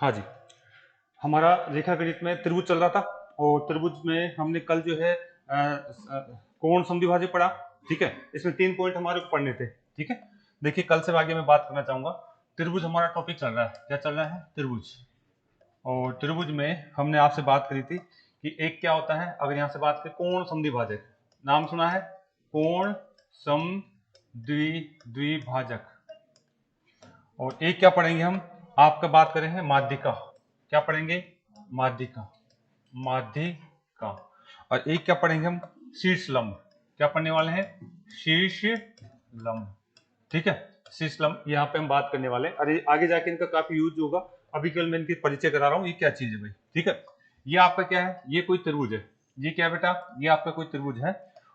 हाँ जी, हमारा रेखागणित में त्रिभुज चल रहा था और त्रिभुज में हमने कल जो है कोण समद्विभाजक पढ़ा। ठीक है, इसमें 3 पॉइंट हमारे को पढ़ने थे। ठीक है, देखिए कल से आगे मैं बात करना चाहूंगा। त्रिभुज हमारा टॉपिक चल रहा है, क्या चल रहा है? त्रिभुज। और त्रिभुज में हमने आपसे बात करी थी कि एक क्या होता है, अगर यहाँ से बात करें कोण समद्विभाजक, नाम सुना है? कोण समद्विभाजक। और एक क्या पढ़ेंगे हम, आपका बात करें हैं माध्यिका। क्या पढ़ेंगे? माध्यिका, माध्यिका। और एक क्या पढ़ेंगे हम? शीर्ष लंब। क्या पढ़ने वाले हैं? शीर्ष लंब। ठीक है, शीर्ष लंब यहाँ पे हम बात करने वाले हैं। अरे आगे जाके इनका काफी यूज होगा, अभी केवल मैं इनकी परिचय करा रहा हूँ, ये क्या चीज है भाई। ठीक है, ये आपका क्या है? ये कोई त्रिभुज है। ये क्या बेटा? ये आपका कोई त्रिभुज है।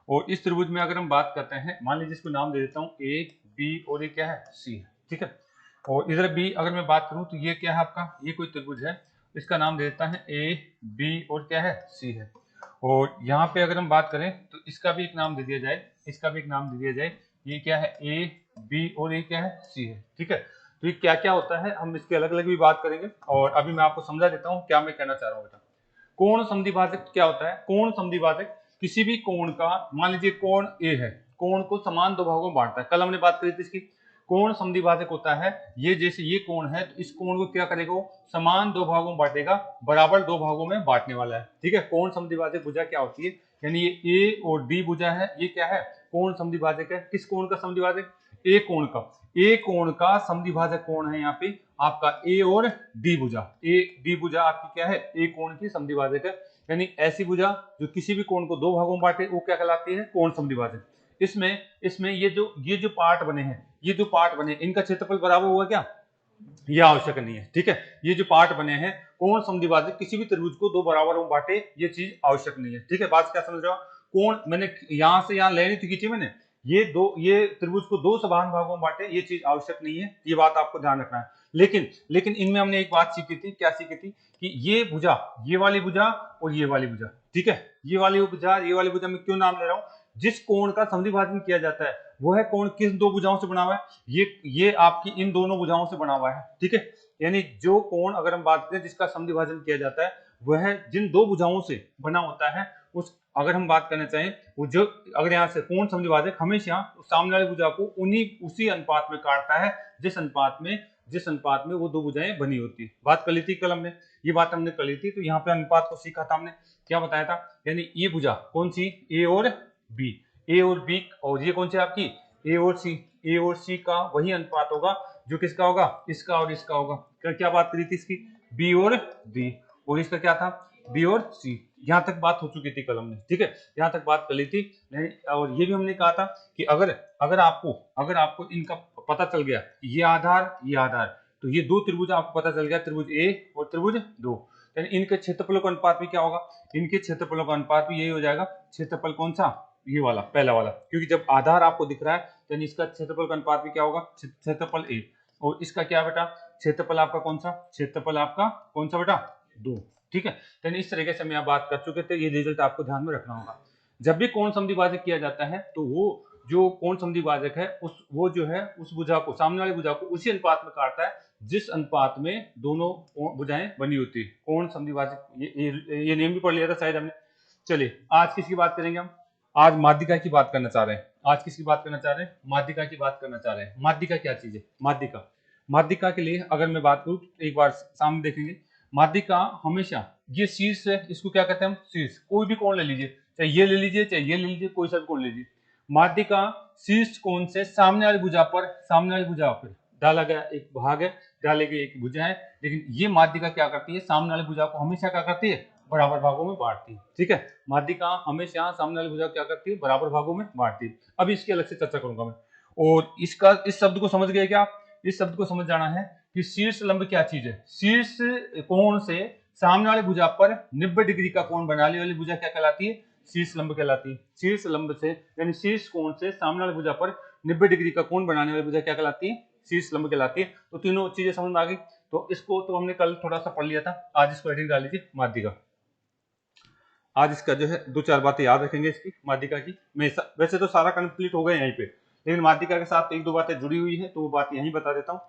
और इस त्रिभुज में अगर हम बात करते हैं, मान लीजिए इसको नाम दे देता हूँ ए, बी और ये क्या है? सी है। ठीक है, और इधर बी अगर मैं बात करूं तो ये क्या है आपका? ये कोई त्रिभुज है, इसका नाम दे देता है ए, बी और क्या है? सी है। और यहाँ पे अगर हम बात करें तो इसका भी एक नाम दे दिया जाए, इसका भी एक नाम दे दिया जाए। ये क्या है? ए, बी और ये क्या है? सी है। ठीक है, तो ये क्या क्या होता है हम इसके अलग अलग भी बात करेंगे। और अभी मैं आपको समझा देता हूँ क्या मैं कहना चाह रहा हूँ बेटा। कोण समद्विभाजक क्या होता है? कोण समद्विभाजक किसी भी कोण का, मान लीजिए कोण ए है, कोण को समान दो भागों में बांटता है। कल हमने बात करी थी इसकी। कोण समद्विभाजक होता है ये, जैसे ये कोण है तो इस कोण को क्या करेगा? समान दो भागों में बांटेगा, बराबर दो भागों में बांटने वाला है। ठीक है, कोण समद्विभाजक भुजा क्या होती है? यानी ये ए और डी भुजा है, ये क्या है? कोण समद्विभाजक है। किस कोण का समद्विभाजक? ए कोण का। ए कोण का समद्विभाजक कोण है यहाँ पे आपका ए और डी भुजा। ए डी भुजा आपकी क्या है? ए कोण की समद्विभाजक है। यानी ऐसी भुजा जो किसी भी कोण को दो भागों में बांटे वो क्या कहलाती है? कोण समद्विभाजक। इसमें इसमें ये जो पार्ट बने हैं, ये जो पार्ट बने, इनका क्षेत्रफल बराबर हुआ क्या? ये आवश्यक नहीं है। ठीक है, ये जो पार्ट बने हैं कोण समद्विभाजक किसी भी त्रिभुज को दो बराबर में बांटे, ये चीज आवश्यक नहीं है। ठीक है, बात क्या समझ रहे हो? कोण मैंने यहां से यहां लेनी थी खींची मैंने, ये त्रिभुज को दो समान भागों में बांटे, ये चीज आवश्यक नहीं है। ये बात आपको ध्यान रखना है। लेकिन लेकिन इनमें हमने एक बात सीखी थी, क्या सीखी थी? कि ये भुजा, ये वाली भुजा और ये वाली भुजा, ठीक है, ये वाली भुजा, ये वाली भुजा, मैं क्यों नाम ले रहा हूं? जिस कोण का समद्विभाजन किया जाता है वह कोण किस दो भुजाओं से बना हुआ है? ये आपकी इन दोनों भुजाओं से बना हुआ है। ठीक है, यानी जो कोण अगर हम बात करें जिसका समद्विभाजन किया जाता है वह जिन दो भुजाओं से बना होता है, उस अगर हम बात करना चाहें वो जो, अगर यहाँ से कोण समद्विभाजक हमेशा सामने वाली भुजा को उसी अनुपात में काटता है जिस अनुपात में वो दो भुजाएं बनी होती है। बात कर ली थी कल हमने, ये बात हमने कर ली थी। तो यहाँ पे अनुपात को सीखा था हमने, क्या बताया था? यानी ये भुजा कौन सी? ए और बी, ए और बी, और ये कौन सी आपकी? ए और सी। ए और सी का वही अनुपात होगा जो किसका होगा? इसका और इसका होगा। क्या बात करी थी इसकी? बी और डी। और इसका क्या था? बी और सी। यहां तक बात हो चुकी थी कल हमने। ठीक है, यहां तक बात कर ली थी। और ये भी हमने कहा था कि अगर आपको इनका पता चल गया, ये आधार, तो ये दो त्रिभुज आपको पता चल गया, त्रिभुज ए और त्रिभुज दो, यानी इनके क्षेत्रफलों का अनुपात भी क्या होगा? इनके क्षेत्रफलों का अनुपात भी यही हो जाएगा। क्षेत्रफल कौन सा? ये वाला, पहला वाला, क्योंकि जब आधार आपको दिख रहा है तो इसका क्षेत्रफल का अनुपात भी क्या होगा? क्षेत्रफल ए। और इसका क्या बेटा? क्षेत्रफल आपका कौन सा? क्षेत्रफल आपका कौन सा बेटा? दो। ठीक है, तो इस तरीके से हम यहाँ बात कर चुके थे। ये रिजल्ट आपको ध्यान में रखना होगा। जब भी कोण समद्विभाजक किया जाता है तो वो जो कोण समद्विभाजक है वो जो है उस भुजा को, सामने वाली भुजा को उसी अनुपात में काटता है जिस अनुपात में दोनों भुजाएं बनी होती है। कोण समद्विभाजक, ये नियम भी पढ़ लिया था शायद हमने। चलिए आज किसकी बात करेंगे हम? आज माध्यिका की बात करना चाह रहे हैं। आज किसकी बात करना चाह रहे हैं? माध्यिका की बात करना चाह रहे हैं। माध्यिका क्या चीज है? माध्यिका के लिए अगर मैं बात करूं तो एक बार सामने देखेंगे। माध्यिका हमेशा ये शीर्ष है, इसको क्या कहते हैं हम? शीर्ष। कोई भी कोण ले लीजिए, चाहे ये ले लीजिए चाहे ये ले लीजिए, कोई सा भी कोण ले लीजिए। माध्यिका शीर्ष कोण से सामने वाली भुजा पर डाला गया एक भाग है, डाले गए एक भुजा है। लेकिन ये माध्यिका क्या करती है? सामने वाली भुजा को हमेशा क्या करती है? बराबर भागों में बांटती है। ठीक है, माध्यिका हमेशा सामने वाली भुजा क्या करती है? बराबर भागों में बांटती है। अब इसकी अलग से चर्चा करूंगा मैं। और इस शब्द को समझ गए क्या? इस शब्द को समझ जाना है कि शीर्ष लंब क्या चीज है। शीर्ष कोण से सामने वाली भुजा पर 90 डिग्री का कोण बनाने वाली भुजा क्या कहलाती है? शीर्ष लंब कहलाती है। शीर्ष लंब से यानी शीर्ष कोण से सामने वाली भुजा पर 90 डिग्री का कोण बनाने वाली भुजा क्या कहलाती है? शीर्ष लंब कहलाती है। तो तीनों चीजें समझ में आ गई। तो इसको तो हमने कल थोड़ा सा पढ़ लिया था, आज इसको हेडिंग डाल लीजिए माध्यिका। आज इसका जो है दो चार बातें याद रखेंगे इसकी माध्यिका की। वैसे तो सारा कंप्लीट हो गया यहीं पे, लेकिन माध्यिका के साथ एक दो बातें जुड़ी हुई है तो वो बात यहीं बता देता हूँ।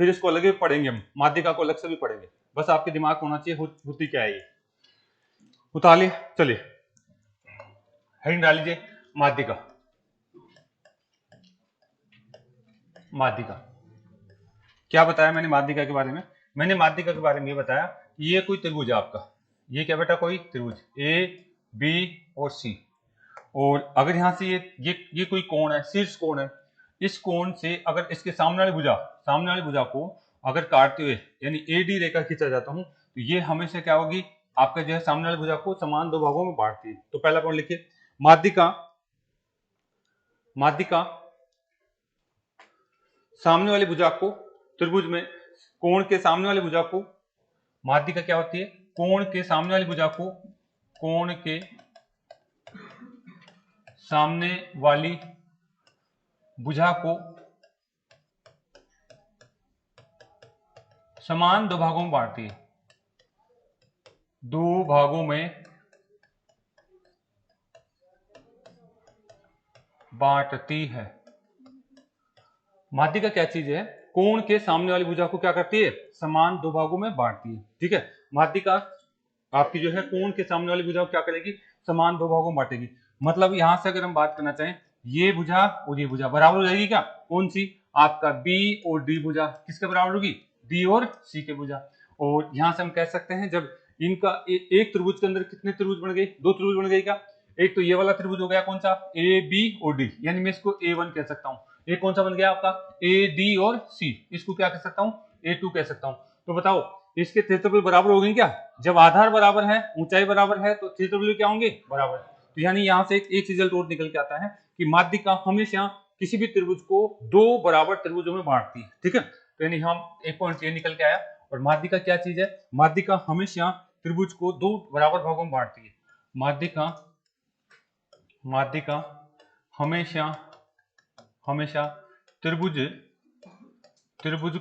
फिर इसको अलग भी पढ़ेंगे, हम माध्यिका को अलग से भी पढ़ेंगे, बस आपके दिमाग में होना चाहिए होती क्या है ये। उतारिए, चलिए हेडिंग डाल लीजिए, माध्यिका। माध्यिका क्या बताया मैंने माध्यिका के बारे में? मैंने माध्यिका के बारे में ये बताया कि ये कोई त्रिभुज है आपका, ये क्या बेटा, कोई त्रिभुज ए बी और सी, और अगर यहां से ये कोई कोण है, शीर्ष कोण है, इस कोण से अगर इसके सामने वाली भुजा को अगर काटते हुए यानी एडी रेखा खींचा जाता हूं तो ये हमेशा क्या होगी, आपका जो है सामने वाली भुजा को समान दो भागों में बांटती है। तो पहला पॉइंट लिखिए, माध्यिका सामने वाली भुजा को, त्रिभुज में कोण के सामने वाली भुजा को, माध्यिका क्या होती है, कोण के सामने वाली भुजा को, कोण के सामने वाली भुजा को समान दो भागों में बांटती है, दो भागों में बांटती है। माध्यिका क्या चीज है, कोण के सामने वाली भुजा को क्या करती है, समान दो भागों में बांटती है। ठीक है, माध्यिका आपकी जो है कोण के सामने वाली भुजा को क्या करेगी, समान दो भागों में बांटेगी। मतलब यहां से अगर हम बात करना चाहें, ये भुजा और ये भुजा बराबर हो जाएगी क्या, कौन सी, आपका बी और डी भुजा किसके बराबर होगी, डी और सी के भुजा। और यहां से हम कह सकते हैं जब इनका एक त्रिभुज के अंदर कितने त्रिभुज बन गए, दो त्रिभुज बन गए क्या, एक तो ये वाला त्रिभुज हो गया कौन सा, ए बी और डी, यानी मैं इसको A1 कह सकता हूं। एक कौन सा बन गया आपका, ए डी और सी, इसको क्या कह सकता हूं, A2 कह सकता हूं। तो बताओ इसके क्षेत्रफल बराबर हो गए क्या, जब आधार बराबर है, ऊंचाई बराबर है, तो क्षेत्रफल क्या होंगे, बराबर। तो यानी यहां से एक रिजल्ट और निकल के आता है कि माध्यिका हमेशा किसी भी त्रिभुज को दो बराबर त्रिभुजों में बांटती है। ठीक है, तो यानी हम एक पॉइंट ये निकल के आया। और माध्यिका क्या चीज है, माध्यिका हमेशा त्रिभुज को दो बराबर भागों में बांटती है। माध्यिका हमेशा त्रिभुज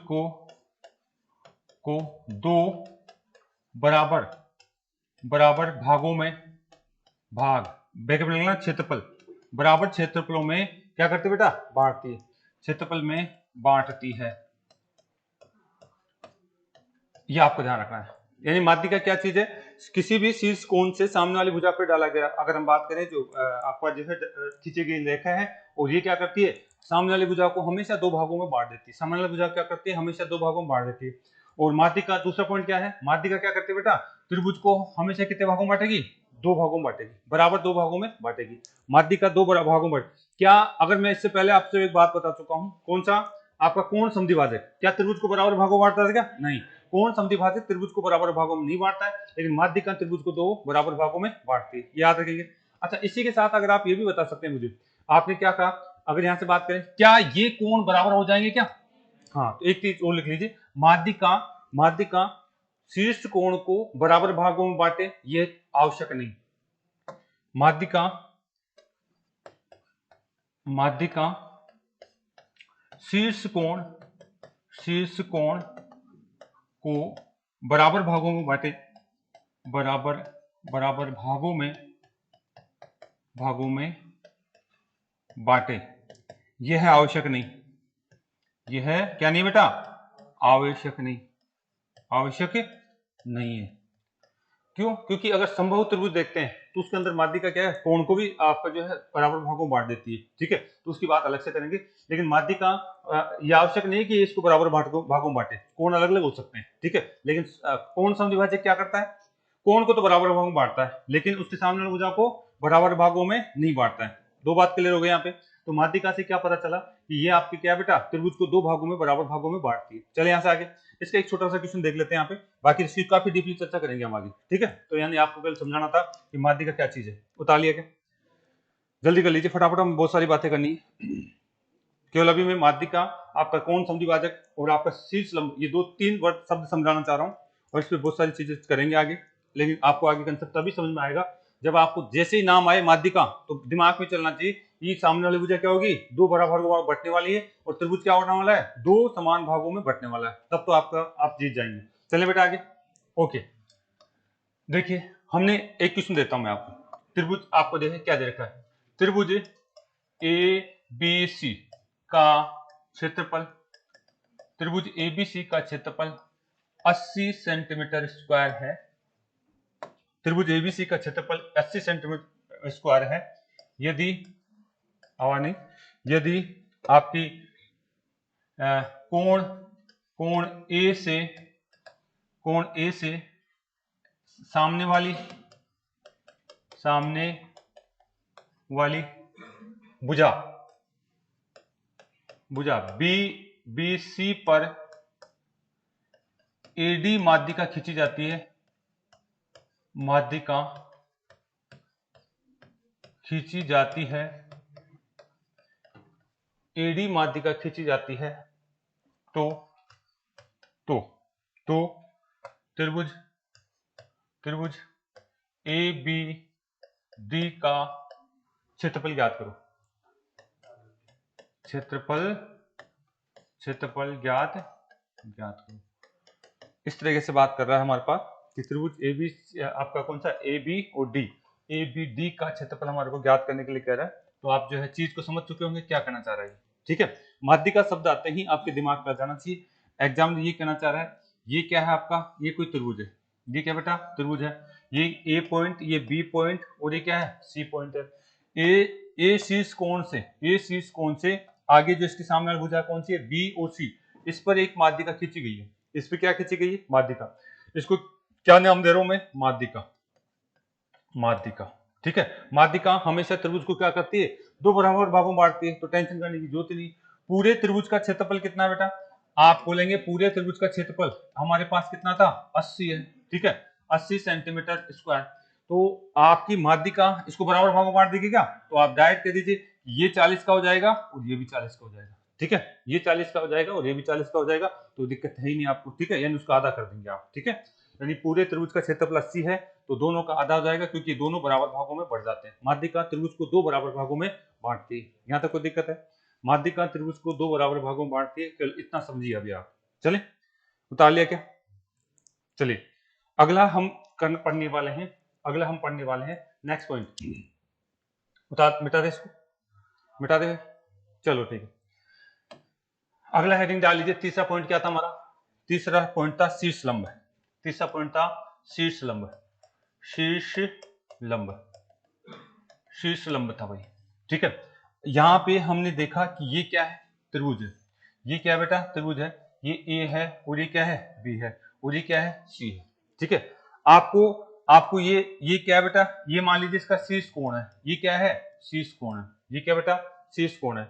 को दो बराबर भागों में क्षेत्रफल, बराबर क्षेत्रफलों में क्या करती है बेटा, बांटती है, क्षेत्रफल में बांटती है। यह आपको ध्यान रखना है। यानी माध्यिका क्या चीज है, किसी भी शीर्ष कोण से सामने वाली भुजा पर डाला गया, अगर हम बात करें जो आपका जो है खींची गई रेखा है, और ये क्या करती है, सामने वाली भुजा को हमेशा दो भागों में बांट देती है, सामने वाली भुजा क्या करती है, हमेशा दो भागों में बांट देती है। और माध्यिका दूसरा पॉइंट क्या है, माध्यिका क्या करती है बेटा, त्रिभुज को हमेशा कितने भागों में बांटेगी, दो भागों में बांटेगी, बराबर दो भागों में बांटेगी। माध्यिका दो भागों में क्या, अगर मैं इससे पहले आपसे एक बात बता चुका हूं, कौन सा, आपका कोण समद्विभाजक क्या त्रिभुज को बराबर भागों में बांटता है क्या, नहीं, कोण समद्विभाजक त्रिभुज को बराबर भागों में नहीं बांटता है, लेकिन माध्यिका त्रिभुज को दो बराबर भागों में बांटती है, याद रखिए। अच्छा, इसी के साथ अगर आप ये भी बता सकते हैं मुझे, आपने क्या कहा, अगर यहां से बात करें, क्या ये कोण बराबर हो जाएंगे क्या, हाँ, तो एक चीज और लिख लीजिए, माध्यिका शीर्ष कोण को बराबर भागों में बांटे, ये आवश्यक नहीं। माध्यिका शीर्ष कोण को बराबर भागों में बांटे, बराबर भागों में बांटे, यह है आवश्यक नहीं, यह है क्या नहीं बेटा, आवश्यक नहीं है। क्यों, क्योंकि अगर समबाहु त्रिभुज देखते हैं तो उसके अंदर माध्यिका क्या है, कोण को भी आपका जो है बराबर भागों में बांट देती है। ठीक है, तो उसकी बात अलग से करेंगे, लेकिन माध्यिका ये आवश्यक नहीं है कि इसको बराबर भागों में बांटे, कोण अलग अलग हो सकते हैं। ठीक है, लेकिन कोण समद्विभाजक क्या करता है, कोण को तो बराबर भागों में बांटता है, लेकिन उसके सामने वाली भुजा को बराबर भागों में नहीं बांटता है। दो बात क्लियर हो गई यहाँ पे। तो माध्यिका से क्या पता चला कि ये आपकी क्या बेटा, त्रिभुज को दो भागों में बराबर भागों में बांटती है। चले यहाँ से आगे इसका एक छोटा सा क्वेश्चन देख लेते हैं यहाँ पे, बाकी इसकी काफी डीपली चर्चा करेंगे हम आगे। ठीक है, तो यानी आपको कल समझाना था कि माध्यिका क्या चीज है। उतार लिया क्या, जल्दी कर लीजिए फटाफट, हम बहुत सारी बातें करनी है। केवल अभी मैं माध्यिका, आपका कोण समद्विभाजक और आपका शीर्ष लंब, ये दो तीन वर्ड शब्द समझाना चाह रहा हूँ, और इस पर बहुत सारी चीजें करेंगे आगे। लेकिन आपको आगे कंसेप्ट तभी समझ में आएगा जब आपको जैसे ही नाम आए माध्यिका, तो दिमाग में चलना चाहिए ये सामने वाली भुजा क्या होगी, दो बराबर भागों में बंटने वाली है, और त्रिभुज क्या होने वाला है, दो समान भागों में बंटने वाला है, तब तो आप जीत जाएंगे। चले बेटा आगे। ओके, देखिए हमने एक क्वेश्चन देता हूं मैं आपको, त्रिभुज आपको देखें क्या दे रखा है, त्रिभुज ए बी सी का क्षेत्रफल त्रिभुज एबीसी का क्षेत्रफल 80 सेंटीमीटर स्क्वायर है। त्रिभुज एबीसी का क्षेत्रफल 80 सेंटीमीटर स्क्वायर है। यदि यदि आपकी कोण कोण ए से सामने वाली भुजा बी सी पर एडी माध्यिका खींची जाती है। माध्यिका खींची जाती है, एडी माध्यिका खींची जाती है तो त्रिभुज ए बी डी का क्षेत्रफल ज्ञात करो। क्षेत्रफल ज्ञात करो। इस तरीके से बात कर रहा है हमारे पास कि त्रिभुज ए बी, आपका कौन सा ए बी और डी, ए बी डी का क्षेत्रफल हमारे को ज्ञात करने के लिए कह रहा है। तो आप जो है चीज को समझ चुके होंगे क्या कहना चाह रहा है। ठीक है, माध्यिका शब्द आते ही आपके दिमाग में जाना चाहिए। एग्जाम में ये कहना चाह रहा है, ये क्या है आपका, ये कोई त्रिभुज है, ये क्या बेटा त्रिभुज है, ये ए पॉइंट, ये बी पॉइंट और ये क्या है सी पॉइंट है। ए शीर्ष कोण से आगे जो इसके सामने वाली भुजा कौन सी है, बी और सी, इस पर एक माध्यिका खींची गई है। इस पर क्या खींची गई है, माध्यिका। इसको क्या नाम दे रहा हूं मैं, माध्यिका। ठीक है, माध्यिका हमेशा त्रिभुज को क्या करती है, दो बराबर भागों में बांटती है, तो टेंशन करने की जरूरत नहीं। पूरे त्रिभुज का क्षेत्रफल कितना है बेटा, आप बोलेंगे पूरे त्रिभुज का क्षेत्रफल हमारे पास कितना था, 80 है। ठीक है, 80 सेंटीमीटर स्क्वायर। तो आपकी माध्यिका इसको बराबर भागों में बांट देगी क्या, तो आप डायरेक्ट कह दीजिए ये 40 का हो जाएगा और ये भी 40 का हो जाएगा। ठीक है, ये 40 का हो जाएगा और ये भी 40 का हो जाएगा, तो दिक्कत है ही नहीं आपको। ठीक है, यानी उसका आधा कर देंगे आप। ठीक है, यानी पूरे त्रिभुज का क्षेत्रफल 80 है तो दोनों का आधा हो जाएगा, क्योंकि दोनों बराबर भागों में बढ़ जाते हैं। माध्यिका त्रिभुज को दो बराबर भागों में बांटती है। यहाँ तक कोई दिक्कत है, माध्यिका त्रिभुज को दो बराबर भागों में बांटती है, केवल इतना समझिए अभी आप। चले, उतार लिया क्या। चलिए अगला हम पढ़ने वाले हैं, नेक्स्ट पॉइंट। मिटा दे इसको, मिटा दे। चलो ठीक है, अगला हेडिंग डाल लीजिए। तीसरा पॉइंट क्या था हमारा, तीसरा पॉइंट था शीर्ष लंब। तीसरा पॉइंट था शीर्ष लंब था भाई। ठीक है, यहां पे हमने देखा कि ये क्या है, त्रिभुज है। ये क्या है बेटा, त्रिभुज है। ये ए है और ये क्या है, बी है, और ये क्या है, सी है। ठीक है, आपको ये क्या है बेटा, ये मान लीजिए इसका शीर्ष कोण है। ये क्या है, शीर्ष कोण है। ये क्या बेटा, शीर्ष कोण है।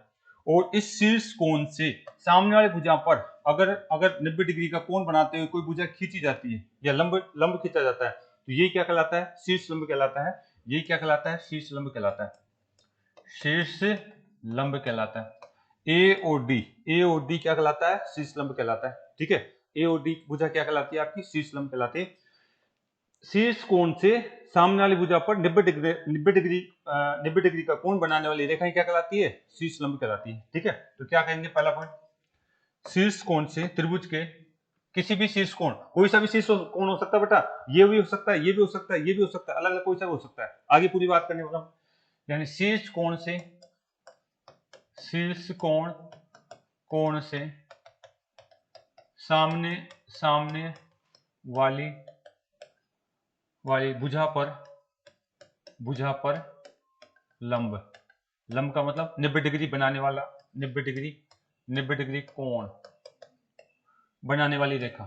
और इस शीर्ष कोण से सामने वाली भुजा पर अगर 90 डिग्री का कोण बनाते हुए कोई भुजा खींची जाती है या लंब खींचा जाता है, तो ये क्या कहलाता है, शीर्ष लंब कहलाता है। ये क्या कहलाता है, शीर्ष लंब कहलाता है। शीर्ष लंब कहलाता है। ए और डी क्या कहलाता है, शीर्ष लंब कहलाता है। ठीक है, ए और डी भुजा क्या कहलाती है आपकी, शीर्ष लंब कहलाती है। शीर्ष कोण से सामने वाली भुजा पर 90 डिग्री का कोण बनाने वाली रेखाएं क्या कहलाती है, शीर्ष लंब कहलाती है। ठीक है, तो क्या कहेंगे, पहला पॉइंट, शीर्ष कोण से त्रिभुज के किसी भी शीर्ष कोण, कोई सा भी शीर्ष कोण हो सकता है बेटा, ये भी हो सकता है, ये भी हो सकता है, ये भी हो सकता है, अलग अलग कोई सा भी हो सकता है। आगे पूरी बात करने वाला हूं, यानी शीर्ष कोण से सामने वाली भुजा पर लंब का मतलब 90 डिग्री बनाने वाला, 90 डिग्री कोण बनाने वाली रेखा,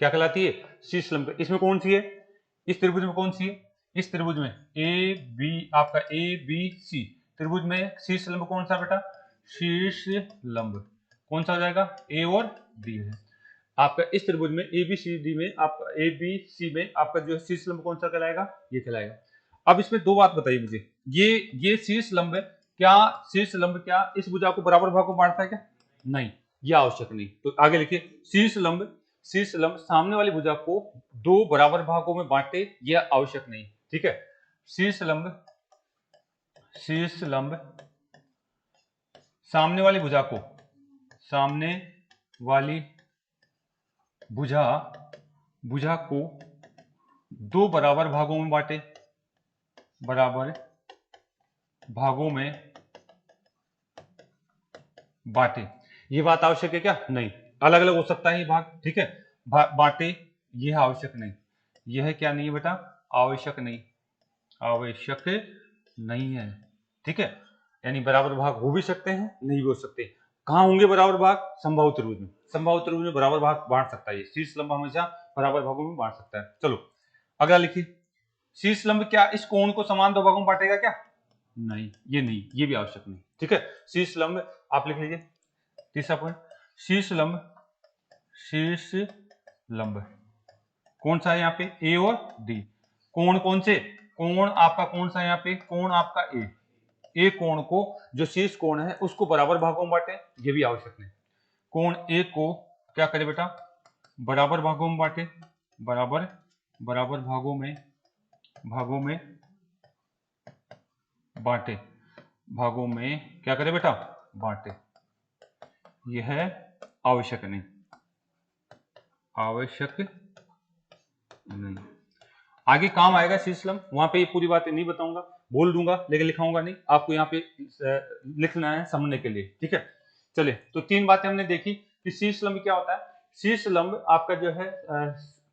क्या कहलाती है, शीर्ष लंब। इसमें कौन सी है, इस त्रिभुज में कौन सी है, इस त्रिभुज में ए बी, आपका ए बी सी त्रिभुज में शीर्ष लंब कौन सा बेटा, शीर्ष लंब कौन सा हो जाएगा, ए और बी है। आपका इस त्रिभुज में ए बी सी डी में, आपका ए बी सी में आपका जो शीर्ष लंब कौन सा कहलाएगा, ये कहलाएगा। अब इसमें दो बात बताइए मुझे, ये शीर्ष लंब है, क्या शीर्ष लंब क्या इस भुजा को बराबर भागों में बांटता है क्या, नहीं, यह आवश्यक नहीं। तो आगे लिखिए, शीर्ष लंब सामने वाली भुजा को दो बराबर भागों में बांटे, यह आवश्यक नहीं। ठीक है, शीर्ष लंब सामने वाली भुजा को दो बराबर भागों में बांटे, बाटे। ये बात आवश्यक है क्या? नहीं, अलग अलग हो सकता है ये भाग, ठीक है। बाटे ये आवश्यक नहीं, यह क्या नहीं है बेटा? आवश्यक नहीं, आवश्यक नहीं है, ठीक है। यानी बराबर भाग हो भी सकते हैं, नहीं भी हो सकते। कहाँ होंगे बराबर भाग? समबाहु त्रिभुज में। समबाहु त्रिभुज में बराबर भाग बांट सकता है, शीर्ष लंब हमेशा बराबर भागों में बांट सकता है। चलो अगला लिखिए, शीर्ष लंब क्या इस कोण को समान दो भागों में बांटेगा क्या? नहीं, ये नहीं, ये भी आवश्यक नहीं, ठीक है। शीर्ष लंब आप लिख लीजिए, तीसरा पॉइंट, शीर्ष लंब, शीर्ष लंब कौन सा है यहाँ पे? ए और डी। कोण कौन से? कोण आपका कौन सा है यहाँ पे? कोण आपका ए। ए कोण को, जो शीर्ष कोण है उसको बराबर भागों में बांटे, ये भी आवश्यक नहीं। कोण ए को क्या करे बेटा? बराबर भागों में बांटे, बराबर बराबर भागों में बांटे, भागों में क्या करे बेटा? बांटे। यह है आवश्यक नहीं, आवश्यक नहीं। आगे काम आएगा शीर्ष लंब, वहां पे ये पूरी बातें नहीं बताऊंगा, बोल दूंगा लेकिन लिखाऊंगा नहीं, आपको यहाँ पे लिखना है समझने के लिए, ठीक है। चलिए, तो तीन बातें हमने देखी कि शीर्ष लंब क्या होता है। शीर्ष लंब आपका जो है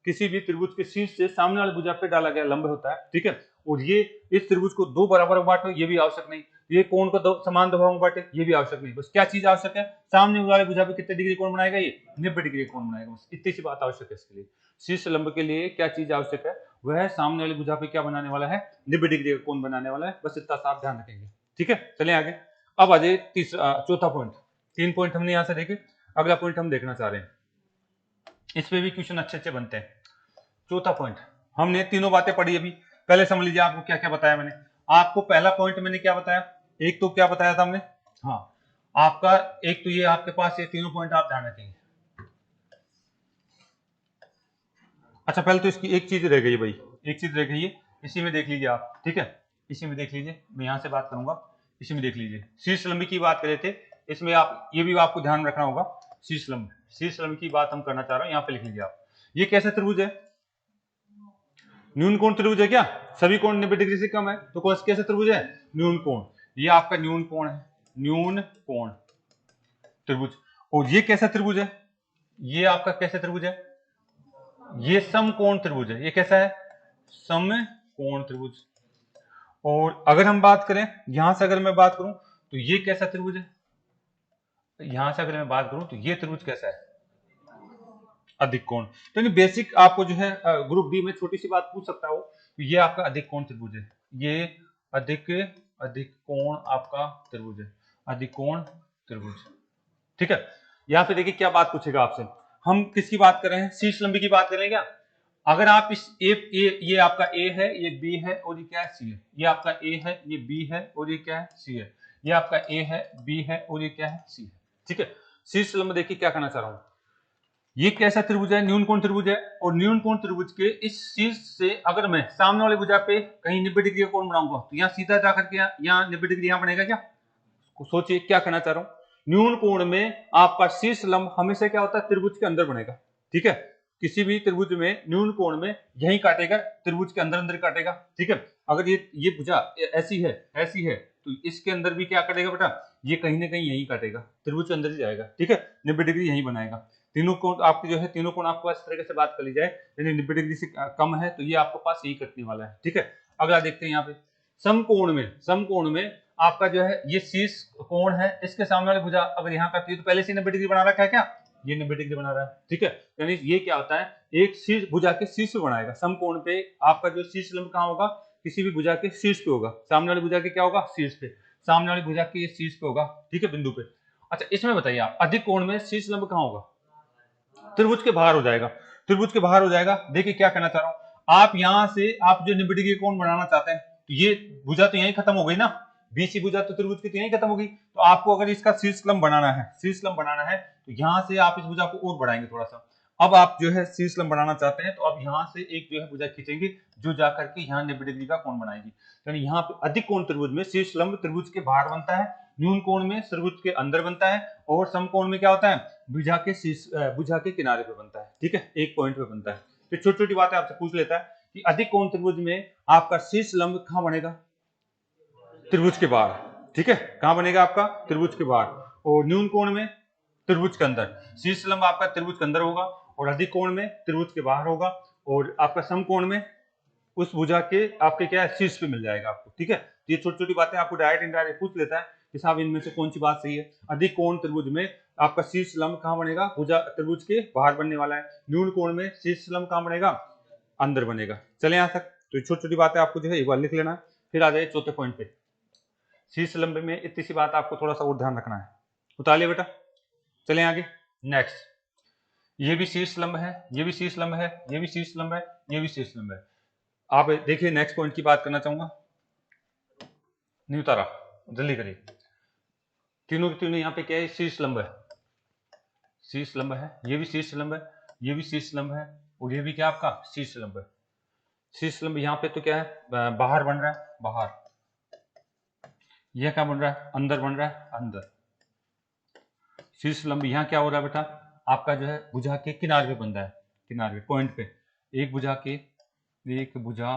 किसी भी त्रिभुज के शीर्ष से सामने वाले भुजा पे डाला गया लंब होता है, ठीक है। और ये इस त्रिभुज को दो बराबर बांटो, ये भी आवश्यक नहीं। ये कोण को दो समान दो भागों में बांटे, ये भी आवश्यक नहीं। बस क्या चीज आवश्यक है? सामने वाले भुजा पे कितने डिग्री कोण बनाएगा? ये 90 डिग्री कोण बनाएगा, बस इतनी सी बात आवश्यक है इसके लिए। शीर्ष लंब के लिए क्या चीज आवश्यक है? वह सामने वाली भुजा पे क्या बनाने वाला है? 90 डिग्री का कोण बनाने वाला है, बस इतना सा आप ध्यान रखेंगे, ठीक है। चलिए आगे, अब आ जाए चौथा पॉइंट। तीन पॉइंट हमने यहां से देखे, अगला पॉइंट हम देखना चाह रहे हैं, इस पे भी क्वेश्चन अच्छे अच्छे बनते हैं। चौथा पॉइंट, हमने तीनों बातें पढ़ी अभी, पहले समझ लीजिए आपको क्या क्या बताया मैंने। आपको पहला पॉइंट मैंने क्या बताया? एक तो क्या बताया था हमने? हाँ, आपका एक तो ये आपके पास ये तीनों पॉइंट आप ध्यान रखेंगे। अच्छा, पहले तो इसकी एक चीज रह गई भाई, एक चीज रह गई है, इसी में देख लीजिए आप, ठीक है। इसी में देख लीजिए, मैं यहां से बात करूंगा, इसी में देख लीजिए। शीर्ष लंबी की बात कर रहे थे, इसमें आप ये भी आपको ध्यान रखना होगा। शीर्ष लंबी की बात हम करना चाह रहे हैं, यहाँ पे लिख लीजिए आप। ये कैसा त्रिभुज है? न्यून कोण त्रिभुज है क्या? सभी कोण 90 डिग्री से कम है, तो कैसे त्रिभुज है? न्यून कोण। ये आपका न्यून कोण है, न्यून कोण त्रिभुज। और ये कैसा त्रिभुज है? ये आपका कैसा त्रिभुज है? ये समकोण त्रिभुज है। ये कैसा है? समकोण त्रिभुज। और अगर हम बात करें, यहां से अगर मैं बात करूं तो ये कैसा त्रिभुज है? यहां से अगर मैं बात करूं तो ये त्रिभुज कैसा है? अधिक कोण। तो बेसिक आपको जो है ग्रुप डी में छोटी सी बात पूछ सकता हो, तो ये आपका अधिक कोण त्रिभुज है, ये अधिक कोण आपका त्रिभुज है, अधिक कोण त्रिभुज, ठीक है। यहाँ पे देखिए क्या बात पूछेगा आपसे, हम किसकी बात कर रहे हैं? शीर्ष लंबी की बात कर रहे हैं क्या? अगर आप इस ये आपका ए है, ये बी है और ये क्या है? सी है। ये आपका ए है, ये बी है और ये क्या है? सी है। ये आपका ए है, बी है और ये क्या है? सी है, ठीक है। शीर्ष लंब देखिए क्या कहना चाह रहा हूं, ये कैसा त्रिभुज है? न्यून कोण त्रिभुज है। और न्यून कोण त्रिभुज के इस शीर्ष से अगर मैं सामने वाले भुजा पे कहीं 90 डिग्री का कोण बनाऊंगा, तो यहाँ सीधा जाकर के यहाँ 90 डिग्री यहाँ बनेगा क्या? सोचिए क्या कहना चाह रहा हूं। न्यून कोण में आपका शीर्ष लंब हमेशा क्या होता है? त्रिभुज के अंदर बनेगा, ठीक है। किसी भी त्रिभुज में न्यून कोण में यही काटेगा, त्रिभुज के अंदर अंदर काटेगा, ठीक है। अगर ये भुजा ऐसी है तो इसके अंदर भी क्या काटेगा बेटा? ये कहीं ना कहीं यही काटेगा, त्रिभुज के अंदर ही जाएगा, ठीक है। 90 डिग्री यही बनाएगा। तीनों कोण आपके जो है, तीनों कोण आपके पास इस तरीके से बात कर ली जाए, यानी 90 डिग्री से कम है तो ये आपके पास यही कटने वाला है, ठीक है। अगला देखते हैं यहाँ पे, समकोण में आपका जो है ये शीर्ष कोण है, इसके सामने वाली भुजा अगर यहाँ करती है तो पहले से 90 डिग्री बना रखा है क्या? ये 90 डिग्री बना रहा है, ठीक है। यानी ये क्या होता है? एक शीर्ष भुजा के शीर्ष पे बनाएगा। समकोण पे आपका जो शीर्ष लंब कहाँ होगा? किसी भी भुजा के शीर्ष पे होगा। सामने वाली भुजा के क्या होगा? शीर्ष पे। सामने वाली भुजा के शीर्ष पे होगा, ठीक है, बिंदु पे। अच्छा, इसमें बताइए आप, अधिक कोण में शीर्ष लंब कहाँ होगा? त्रिभुज के बाहर हो जाएगा, त्रिभुज के बाहर हो जाएगा। देखिए क्या कहना चाह रहा हूं, आप यहां से आप जो 90 डिग्री कोण बनाना चाहते हैं, तो ये भुजा तो यहीं खत्म हो गई ना, बीसी भुजा तो त्रिभुज की यहीं खत्म होगी। तो आपको अगर इसका शीर्ष लंब बनाना है, तो यहां से आप इस भुजा को और बढ़ाएंगे थोड़ा सा। अब आप जो है शीर्ष लंब बनाना चाहते हैं, तो अब यहां से एक जो है भुजा खींचेंगे, जो जाकर के यहाँ 90 डिग्री का कोण बनाएगी। यानी यहाँ पे अधिक कोण त्रिभुज में शीर्ष लंब त्रिभुज के बाहर बनता है, न्यून कोण में त्रिभुज के अंदर बनता है, और समकोण में क्या होता है? भुजा के किनारे पे बनता है, ठीक है, एक पॉइंट पे बनता है। तो छोटी छोटी बातें आपसे पूछ लेता है कि अधिक कोण त्रिभुज में आपका शीर्ष लंब कहां बनेगा? त्रिभुज के बाहर, ठीक है। कहां बनेगा आपका? त्रिभुज के बाहर। और न्यून कोण में त्रिभुज के अंदर, शीर्ष लंब आपका त्रिभुज के अंदर होगा और अधिक कोण में त्रिभुज के बाहर होगा, और आपका समकोण में उस भुजा के आपके क्या है शीर्ष पे मिल जाएगा आपको। ठीक है, ये छोटी छोटी बातें आपको डायरेक्ट इनडायरेक्ट पूछ लेता है कि साहब इनमें से कौन सी बात सही है। अधिक कोण त्रिभुज में आपका शीर्ष लंब कहाँ बनेगा, भुजा त्रिभुज के बाहर बनने वाला है। न्यून कोण में शीर्ष लंब कहाँ बनेगा, अंदर बनेगा। चले यहाँ तक, तो ये छोटी छोटी बातें आपको जो है एक बार लिख लेना है। फिर आ जाए चौथे पॉइंट पे। शीर्ष लंब में इतनी सी बात आपको थोड़ा सा और ध्यान रखना है। उतार बेटा, चले आगे। नेक्स्ट, ये भी शीर्ष लंब है, ये भी शीर्ष लंब है, ये भी शीर्ष लंब है, ये भी शीर्ष लंब है। आप देखिए नेक्स्ट पॉइंट की बात करना चाहूंगा, नहीं उतारा, जल्दी करिए। तीनों के तीनों यहाँ पे क्या है, शीर्ष लंब है, शीर्ष लंब है, ये भी शीर्ष लंब है, ये भी शीर्ष लंब है, और ये भी क्या आपका शीर्ष लंब है। शीर्ष लंब यहाँ पे तो क्या है, बाहर बन रहा है, बाहर। यह क्या बन रहा है, अंदर बन रहा है, अंदर। शीर्ष लंब यहाँ क्या हो रहा है बेटा, आपका जो है भुजा के किनारे पे बन रहा है, किनारे पे, पॉइंट पे। एक भुजा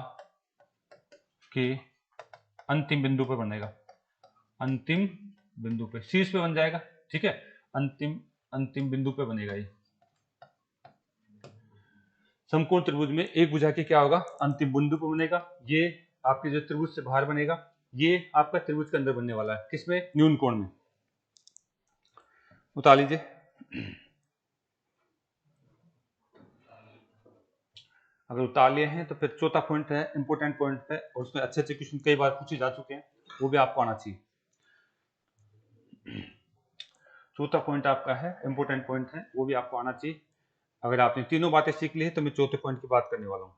के अंतिम बिंदु पे बनेगा, अंतिम बिंदु पे, शीर्ष पे बन जाएगा। ठीक है, अंतिम बिंदु पे बनेगा ये। समकोण त्रिभुज में एक भुजा के क्या होगा, अंतिम बिंदु पे बनेगा। ये आपके जो त्रिभुज से बाहर बनेगा, ये आपका त्रिभुज के अंदर बनने वाला है। किसमें, न्यून कोण में। उतार लीजिए। अगर उतार लिए हैं तो फिर चौथा पॉइंट है, इंपोर्टेंट पॉइंट है, और उसमें अच्छे अच्छे क्वेश्चन कई बार पूछे जा चुके हैं, वो भी आपको आना चाहिए। चौथा पॉइंट आपका है, इंपोर्टेंट पॉइंट है, वो भी आपको आना चाहिए। अगर आपने तीनों बातें सीख ली है तो मैं चौथे पॉइंट की बात करने वाला हूं।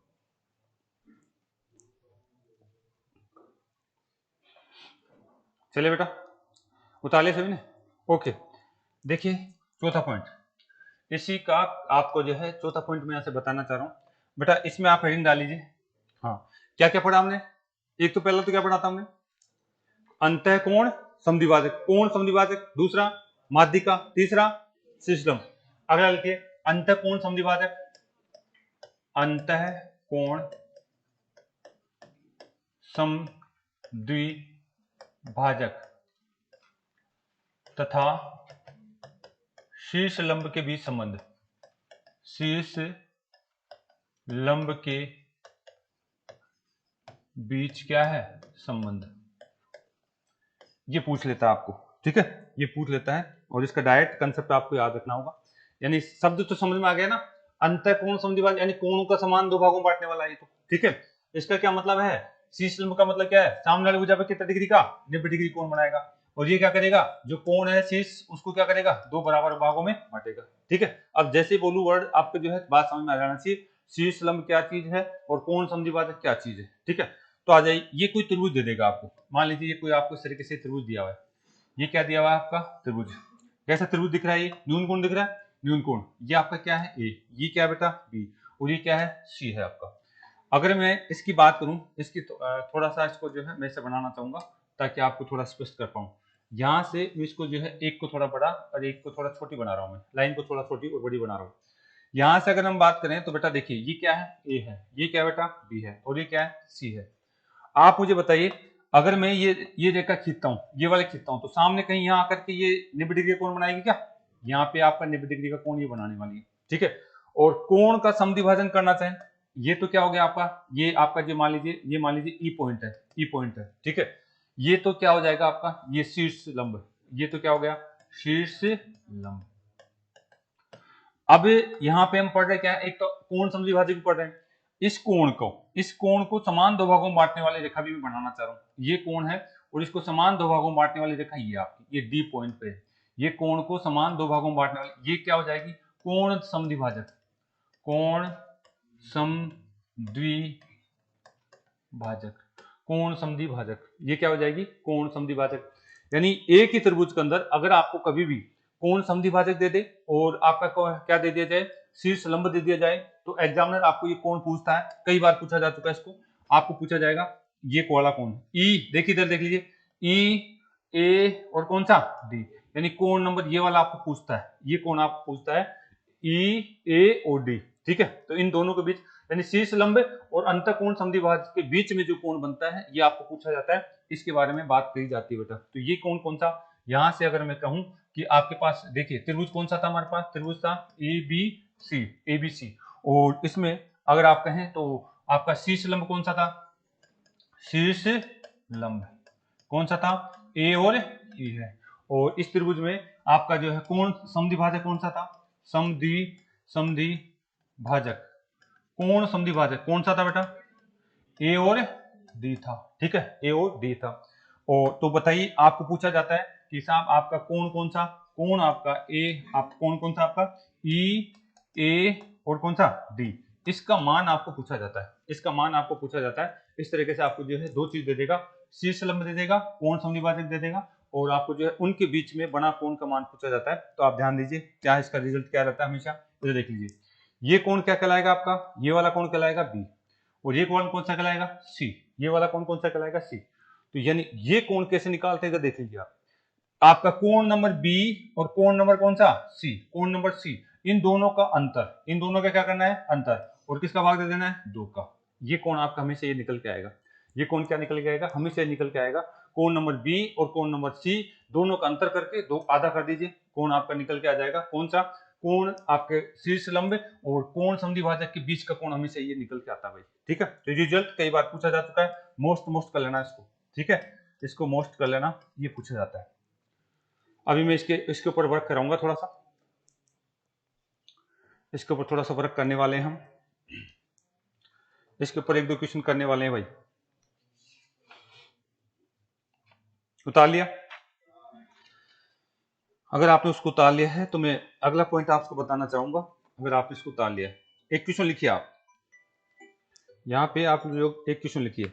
चलिए बेटा, उतार लिया सभी ने, ओके। देखिए चौथा पॉइंट, इसी का आपको जो है चौथा पॉइंट मैं यहाँ से बताना चाह रहा हूँ बेटा। इसमें आप हेडिंग डाल लीजिए। हाँ, क्या क्या पढ़ा हमने, एक तो पहला तो क्या पढ़ा था हमने, अंतःकोण समद्विभाजक, कोण समद्विभाजक, दूसरा माध्यिका, तीसरा शीर्ष लंब। अगला लिखिए अंतःकोण समद्विभाजक, अंतःकोण समद्विभाजक तथा शीर्ष लंब के बीच संबंध, शीर्ष लंब के बीच क्या है, संबंध। ये पूछ लेता है आपको। ठीक है, ये पूछ लेता है, और इसका डायरेक्ट कंसेप्ट आपको याद रखना होगा। यानी शब्द तो समझ में आ गया ना, अंतःकोण समद्विभाजक यानी कोणों का समान दो भागों में बांटने वाला है ये तो। ठीक है, इसका क्या मतलब है, शीर्ष लंब का मतलब क्या है, सामने वाली भुजा पे कितना डिग्री का, 90 डिग्री कोण बनाएगा, और ये क्या करेगा, जो कोण है शीर्ष, उसको क्या करेगा, दो बराबर भागों में बांटेगा। ठीक है, अब जैसे बोलूं वर्ड आपको जो है बात समझ में आ जाना चाहिए, शीर्ष लंब क्या चीज है और कोण समद्विभाजक क्या चीज है। ठीक है, तो आ जाइए, ये कोई त्रिभुज दे देगा आपको, मान लीजिए ये कोई आपको इस तरीके से त्रिभुज दिया हुआ है। ये क्या दिया हुआ है आपका, त्रिभुज। कैसा त्रिभुज दिख रहा है, ये न्यून कोण दिख रहा है, न्यून कोण। ये आपका क्या है, ए, ये क्या है बेटा, बी, और ये क्या है, सी है आपका। अगर मैं इसकी बात करूं, इसकी थोड़ा सा इसको जो है मैं इसे बनाना चाहूंगा ताकि आपको थोड़ा स्पष्ट कर पाऊं। यहाँ से इसको जो है एक को थोड़ा बड़ा और एक को थोड़ा छोटी बना रहा हूं मैं, लाइन को थोड़ा छोटी और बड़ी बना रहा हूं। यहाँ से अगर हम बात करें तो बेटा देखिए, ये क्या है, ए है, ये क्या है बेटा, बी है, और ये क्या है, सी है। आप मुझे बताइए, अगर मैं ये रेखा खींचता हूँ, ये वाले खींचता हूँ, तो सामने कहीं यहाँ आकर के ये 90 डिग्री का कोण बनाएगी क्या, यहाँ पे आपका 90 डिग्री का कोण ये बनाने वाली है। ठीक है, और कोण का समद्विभाजन करना चाहें, ये तो क्या हो गया आपका, ये आपका जो मान लीजिए ई पॉइंट है, ई पॉइंट है। ठीक है, ये तो क्या हो जाएगा आपका, ये शीर्ष लंब, ये तो क्या हो गया, शीर्ष लंब। अब यहाँ पे हम पढ़ रहे क्या है, एक तो कोण समद्विभाजक पढ़ रहे हैं, इस कोण को समान दो भागों में बांटने वाली रेखा भी मैं बनाना चाह रहा हूं। ये कोण है और इसको समान दो भागों में बांटने वाली रेखा ये आपकी, ये डी पॉइंट पे है। ये कोण को समान दो भागों में बांटने वाली, ये क्या हो जाएगी, कोण समद्विभाजक, कोण समद्विभाजक, कोण समद्विभाजक, ये क्या हो जाएगी, कोण समद्विभाजक। यानी एक ही त्रिभुज के अंदर अगर आपको कभी भी कोण समद्विभाजक दे दे और आपका क्या दे दिया जाए, शीर्ष लंब दे दिया जाए, तो एग्जामिनर आपको ये कोण पूछता है, कई बार पूछा जा चुका है इसको, आपको पूछा जाएगा ये वाला कोण ई, देखिए इधर देख लीजिए, ई, ए और कौन सा, डी, यानी कोण नंबर ये वाला आपको पूछता है, ये कोण आपको पूछता है ई, ए और डी। ठीक है, तो इन दोनों के बीच यानी शीर्ष लंब और अंतःकोण समद्विभाजक के बीच में जो कोण बनता है ये आपको पूछा जाता है, इसके बारे में बात कही जाती है बेटा। तो ये कोण कौन सा, यहां से अगर मैं कहूं कि आपके पास देखिए त्रिभुज कौन सा था हमारे पास, त्रिभुज था ए बी सी, और इसमें अगर आप कहें तो आपका शीर्ष लंब कौन सा था, शीर्ष लंब कौन सा था, ए और ई है। और इस त्रिभुज में आपका जो है कोण समद्वि भाजक कौन सा था, समद्वि भाजक, कोण समद्वि भाजक कौन सा था बेटा, ए और डी था। ठीक है, ए और डी था। और तो बताइए आपको पूछा जाता है कि साहब आपका कोण कौन सा, कोण आपका ए, आप कोण कौन सा आपका ई, ए और कौन सा डी, इसका मान आपको पूछा जाता है, इसका मान आपको पूछा जाता है। इस तरीके से आपको जो है दो चीज दे देगा, शीर्ष लंब दे देगा, कोण समद्विभाजक दे देगा, और आपको जो है उनके बीच में बना कोण का मान पूछा जाता है। तो आप ध्यान दीजिए क्या इसका रिजल्ट क्या रहता है हमेशा, तो देख लीजिए ये कोण क्या कहलाएगा आपका, ये वाला कोण कहलाएगा बी, और ये कोण कौन सा कहलाएगा सी, ये वाला कोण कौन सा कहलाएगा सी। तो यानी ये कोण कैसे निकालते हैं देख लीजिए आप, आपका कोण नंबर बी और कोण नंबर कौन सा सी, कोण नंबर सी, इन दोनों का अंतर, इन दोनों का क्या करना है अंतर, और किसका भाग दे देना है 2 का। ये कोण आपका हमेशा ये निकल के आएगा, ये कोण क्या निकल के आएगा, हमेशा निकल के आएगा कोण नंबर बी और कोण नंबर सी, दोनों का अंतर करके 2 आधा कर दीजिए, कोण आपका निकल के आ जाएगा कौन सा, कोण आपके शीर्ष लंब और कोण समद्विभाजक के बीच का कोण हमेशा ये निकल के आता है भाई। ठीक है, तो रिजल्ट कई बार पूछा जा चुका है, मोस्ट कर लेना इसको। ठीक है, इसको मोस्ट कर लेना, ये पूछा जाता है। अभी मैं इसके ऊपर वर्क कराऊंगा, थोड़ा सा इसके ऊपर थोड़ा सा वर्क करने वाले हैं हम, इसके ऊपर 1-2 क्वेश्चन करने वाले हैं भाई। उतार लिया, अगर आपने उसको उतार लिया है तो मैं अगला पॉइंट आपको बताना चाहूंगा। अगर आपने इसको उतार लिया है, एक क्वेश्चन लिखिए आप यहाँ पे, आप लोग एक क्वेश्चन लिखिए,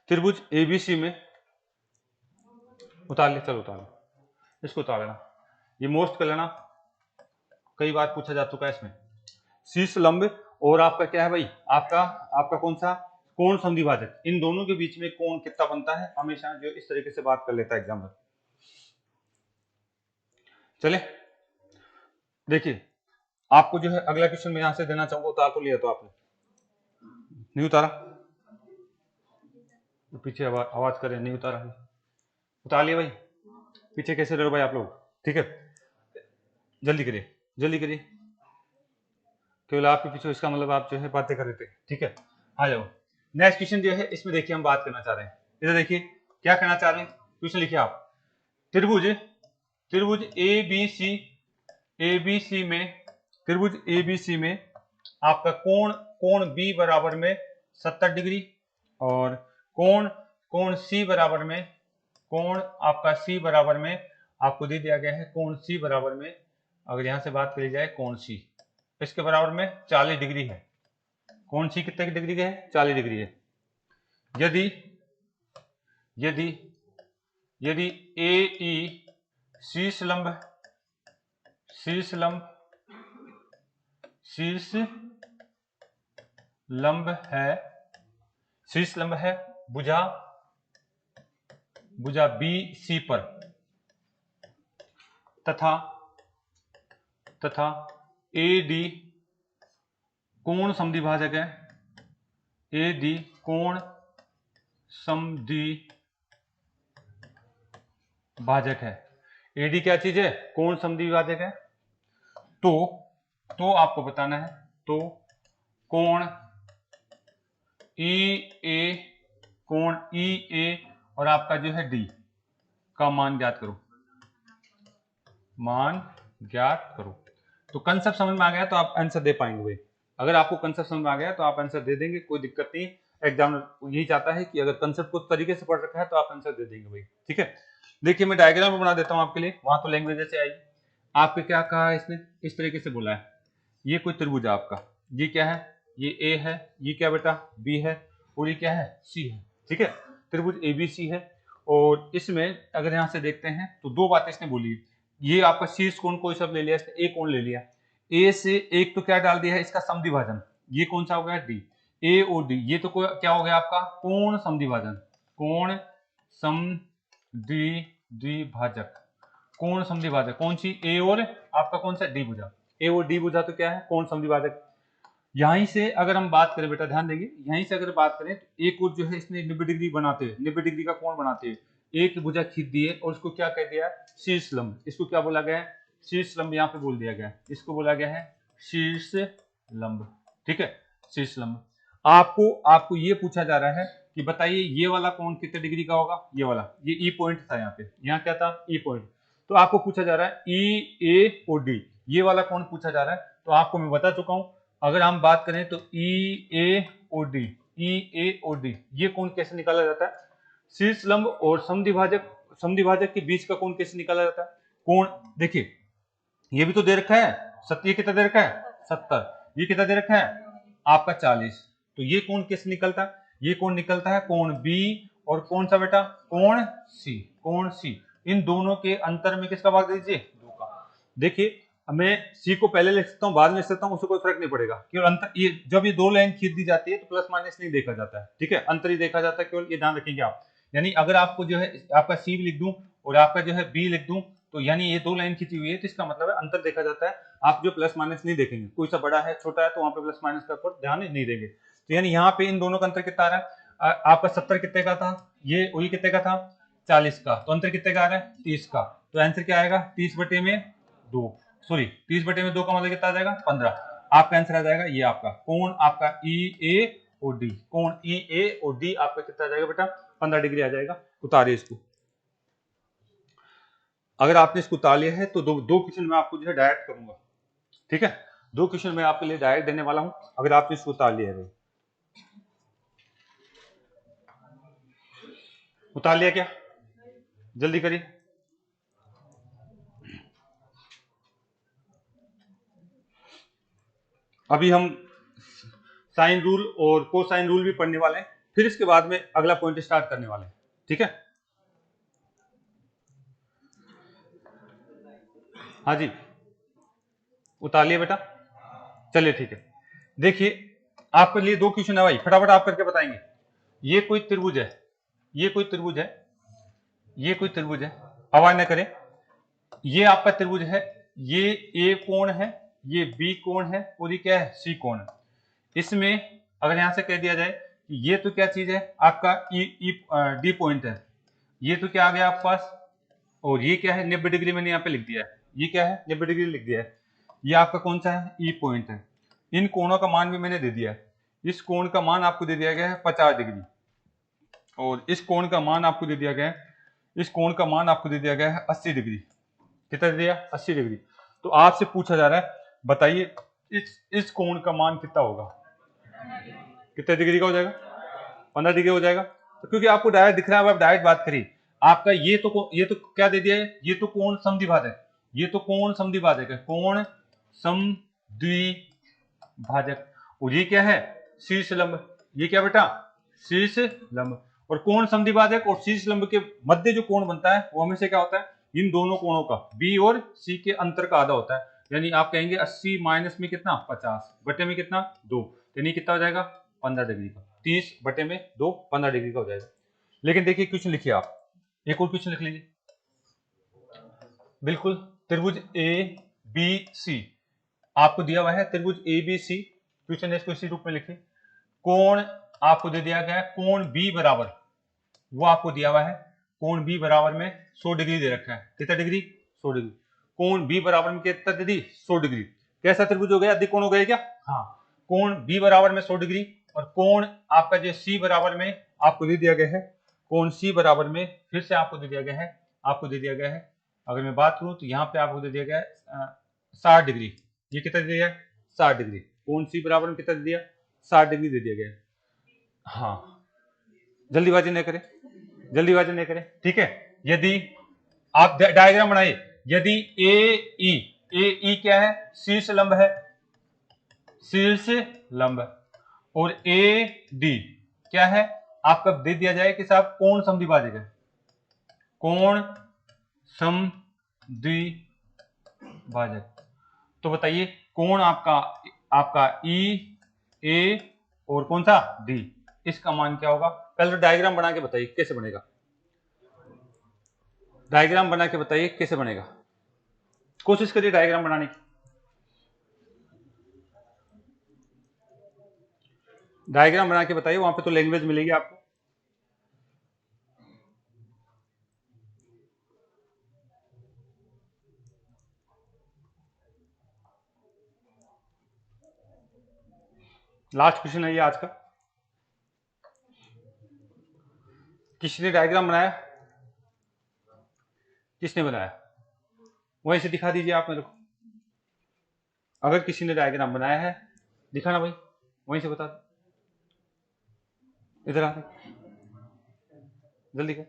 त्रिभुज एबीसी में, उतार लिया, चलो उतार लो, इसको उतार लेना, ये मोस्ट कर लेना, कई बार पूछा जा चुका है इसमें। शीर्ष लंब और आपका क्या है भाई, आपका कौन सा कोण समद्विभाजक, इन दोनों के बीच में कोण कितना बनता है, हमेशा जो इस तरीके से बात कर लेता है एग्जाम्पल। चले देखिए, आपको जो है अगला क्वेश्चन मैं यहां से देना चाहूंगा, उतार तो लिया तो आपने नहीं उतारा, तो पीछे आवाज करें, नहीं उतारा, उतार लिया भाई, पीछे कैसे रहो भाई आप लोग। ठीक है, जल्दी करिए जल्दी करिए, केवल आपके पीछे, इसका मतलब आप जो है बातें कर रहे थे। ठीक है, आ जाओ नेक्स्ट क्वेश्चन जो है, इसमें देखिए हम बात करना चाह रहे हैं, इधर देखिए क्या करना चाह रहे हैं, क्वेश्चन लिखिए आप, त्रिभुज एबीसी में, त्रिभुज एबीसी में आपका कोण बी बराबर में 70 डिग्री, और कोण सी बराबर में, कोण आपका सी बराबर में आपको दे दिया गया है, कोण सी बराबर में, अगर यहां से बात करी जाए कोण सी इसके बराबर में 40 डिग्री है, कोण सी कितने डिग्री के है 40 डिग्री है। यदि यदि यदि ए ई शीर्ष लंब है भुजा बी सी पर, तथा ए डी कोण समद्विभाजक है, ए डी कोण समद्विभाजक है, एडी क्या चीज है, कोण समद्विभाजक है। तो आपको बताना है, तो कोण ई ए और आपका जो है डी का मान ज्ञात करो, तो कंसेप्ट समझ में आ गया तो आप आंसर दे पाएंगे भाई। अगर आपको कंसेप्ट समझ में आ गया तो आप आंसर दे देंगे, कोई दिक्कत नहीं। एग्जामिनर यही चाहता है कि अगर कंसेप्ट को तरीके से पढ़ रखा है तो आप आंसर दे देंगे भाई। ठीक है, देखिए मैं डायग्राम बना देता हूं आपके लिए, वहां तो लैंग्वेज ऐसे आएगी। आपके क्या कहा है इसने, इस तरीके से बोला है, ये कोई त्रिभुज है आपका, ये क्या है, ये ए है, ये क्या बेटा बी है, और ये क्या है सी है। ठीक है, त्रिभुज एबीसी है, और इसमें अगर यहां से देखते हैं तो 2 बातें इसने बोली, ये आपका शीर्ष कोण कोई सब ले लिया, इसने ए कोण ले लिया, ए से एक तो क्या डाल दिया है इसका समद्विभाजन, ये कौन सा हो गया डी, ए और डी, ये तो क्या हो गया आपका कोण समद्विभाजन, कोण समद्विभाजक, कोण समद्विभाजक कौन सी ए और आपका कौन सा डी भुजा, ए और डी भुजा तो क्या है कोण समद्विभाजक। यहीं से अगर हम बात करें बेटा ध्यान देंगे, यहीं से अगर बात करें तो एक और जो है इसने 90 डिग्री बनाते हैं, 90 डिग्री का कोण बनाते हैं, एक भुजा खींच दी है और उसको क्या कह दिया है, शीर्ष लंब। इसको क्या बोला गया है, शीर्ष लंब यहाँ पे बोल दिया गया है, इसको बोला गया है शीर्ष लंब। ठीक है, शीर्ष लंब। आपको आपको ये पूछा जा रहा है कि बताइए ये वाला कोण कितने डिग्री का होगा, ये वाला, ये ई पॉइंट था यहाँ पे, यहाँ क्या था, ई पॉइंट। तो आपको पूछा जा रहा है ई ए और डी, ये वाला कोण पूछा जा रहा है। तो आपको मैं बता चुका हूं, अगर हम बात करें तो ई ए और डी, ई ए और डी, ये कोण कैसे निकाला जाता है, शीर्ष लंब और समद्विभाजक के बीच का कोण कैसे निकाला जाता है। कोण देखिए, ये भी तो दे रखा है, ये कितना दे रखा है 70, ये कितना दे रखा है आपका 40। तो ये कोण कैसे निकलता है, ये कोण निकलता है कोण बी और कौन सा बेटा, कोण सी, कोण सी। इन दोनों के अंतर में किसका भाग दे दीजिए, 2 का। देखिए मैं सी को पहले लिख सकता हूँ, बाद में लिख सकता हूँ, उससे कोई फर्क नहीं पड़ेगा। केवल अंतर, ये जब ये 2 लाइन खींच दी जाती है तो प्लस माइनस नहीं देखा जाता है, ठीक है, अंतर ही देखा जाता है, केवल ये ध्यान रखेंगे आप। यानी अगर आपको जो है आपका सी लिख दूं और आपका जो है बी लिख दूं, तो यानी ये 2 लाइन खींची हुई है, तो इसका मतलब है अंतर देखा जाता है। आप जो प्लस माइनस नहीं देखेंगे, कोई सा बड़ा है छोटा है तो वहां पे प्लस माइनस का ऊपर ध्यान नहीं देंगे। तो यानी यहाँ पे इन दोनों का अंतर कितना आ रहा है, आपका 70 कितने का था, ये वही कितने का था 40 का, तो अंतर कितने का आ रहा है 30 का। तो आंसर क्या आएगा 30/2, सॉरी 30/2 का मतलब कितना आ जाएगा 15। आपका आंसर आ जाएगा ये आपका कोण आपका ई ए और डी, कोण ई ए और डी आपका कितना आ जाएगा बेटा 15 डिग्री आ जाएगा। उतारिए इसको, अगर आपने इसको उतार लिया है तो दो क्वेश्चन मैं आपको जो है डायरेक्ट करूंगा, ठीक है, 2 क्वेश्चन मैं आपके लिए डायरेक्ट देने वाला हूं, अगर आपने इसको उतार लिया है। उतार लिया क्या, जल्दी करिए। अभी हम साइन रूल और कोसाइन रूल भी पढ़ने वाले हैं, फिर इसके बाद में अगला पॉइंट स्टार्ट करने वाले हैं, ठीक है। हाँ जी, उतार लिया बेटा, चलिए ठीक है। देखिए आपके लिए 2 क्वेश्चन है भाई, फटाफट आप करके बताएंगे। ये कोई त्रिभुज है, ये कोई त्रिभुज है, ये कोई त्रिभुज है, आवाज न करें, ये आपका त्रिभुज है, ये ए कोण है, ये बी कोण है और ये क्या है सी कोण है। इसमें अगर यहां से कह दिया जाए कि ये तो क्या चीज है आपका डी पॉइंट है, ये तो क्या आ गया आपके पास, और ये क्या है 90 डिग्री मैंने यहाँ पे लिख दिया है, ये क्या है 90 डिग्री लिख दिया है, ये आपका कौन सा है ई पॉइंट है। इन कोणों का मान भी मैंने दे दिया है, इस कोण का मान आपको दे दिया गया है 50 डिग्री और इस कोण का मान आपको दे दिया गया है, इस कोण का मान आपको दे दिया गया है 80 डिग्री। कितना दे दिया 80 डिग्री। तो आपसे पूछा जा रहा है बताइए इस कोण का मान कितना होगा, कितने डिग्री का हो जाएगा 15 डिग्री हो जाएगा। तो क्योंकि आपको डायरेक्ट दिख रहा है, आप डायरेक्ट बात करिए। आपका ये तो क्या दे दिया है, ये तो कोण समद्विभाजक, ये तो कोण समद्विभाजक है, कोण समद्विभाजक। और ये क्या है शीर्ष लंब, ये क्या बेटा शीर्ष लंब। और कोण समद्विभाजक और शीर्ष लंब के मध्य जो कोण बनता है वो हमेशा क्या होता है, इन दोनों कोणों का बी और सी के अंतर का आधा होता है। यानी आप कहेंगे 80 माइनस में कितना 50 बटे में कितना 2, यानी कितना हो जाएगा 15 डिग्री का, 30/2 15 डिग्री का हो जाएगा। लेकिन देखिए क्वेश्चन लिखिए आप, एक और क्वेश्चन लिख लीजिए, बिल्कुल त्रिभुज ए बी सी आपको दिया हुआ है, त्रिभुज ए बी सी, क्वेश्चन है इसको इसी रूप में लिखिए। कोण आपको दे दिया गया है, कोण बी बराबर, वो आपको दिया हुआ है, कोण बी बराबर में 100 डिग्री दे रखा है, कितना डिग्री 100 डिग्री। कोण बी बराबर में कितना डिग्री 100 डिग्री। कैसा त्रिभुज हो गया, अधिक कोण हो गया क्या, हाँ। कोण बी बराबर में 100 डिग्री और कोण आपका जो सी बराबर में आपको दे दिया गया है, कोण सी बराबर में फिर से आपको दे दिया गया है, आपको दे दिया गया है, अगर मैं बात करूं तो यहाँ पे आपको दे दिया गया है 60 डिग्री। ये कितना दे दिया 60 डिग्री, कोण सी बराबर में कितना दे दिया 60 डिग्री दे दिया गया है। हाँ जल्दीबाजी नहीं करें, जल्दीबाजी नहीं करें, ठीक है। यदि आप डायग्राम बनाइए, यदि ए ई क्या है शीर्ष लंब है, शीर्ष लंब, और ए डी क्या है आपका दे दिया जाए कि साहब कोण समद्विभाजक है, कोण समद्विभाजक। तो बताइए कोण आपका आपका ई ए और कौन सा डी, इसका मान क्या होगा। पहले डायग्राम बना के बताइए कैसे बनेगा, डायग्राम बना के बताइए कैसे बनेगा, कोशिश करिए डायग्राम बनाने की। डायग्राम बना के बताइए, वहां पे तो लैंग्वेज मिलेगी आपको। लास्ट क्वेश्चन है ये आज का। किसने डायग्राम बनाया, किसने बनाया, वहीं से दिखा दीजिए आप मेरे को। अगर किसी ने डायग्राम बनाया है दिखाना भाई, वहीं से बता दो। इधर आ जल्दी कर।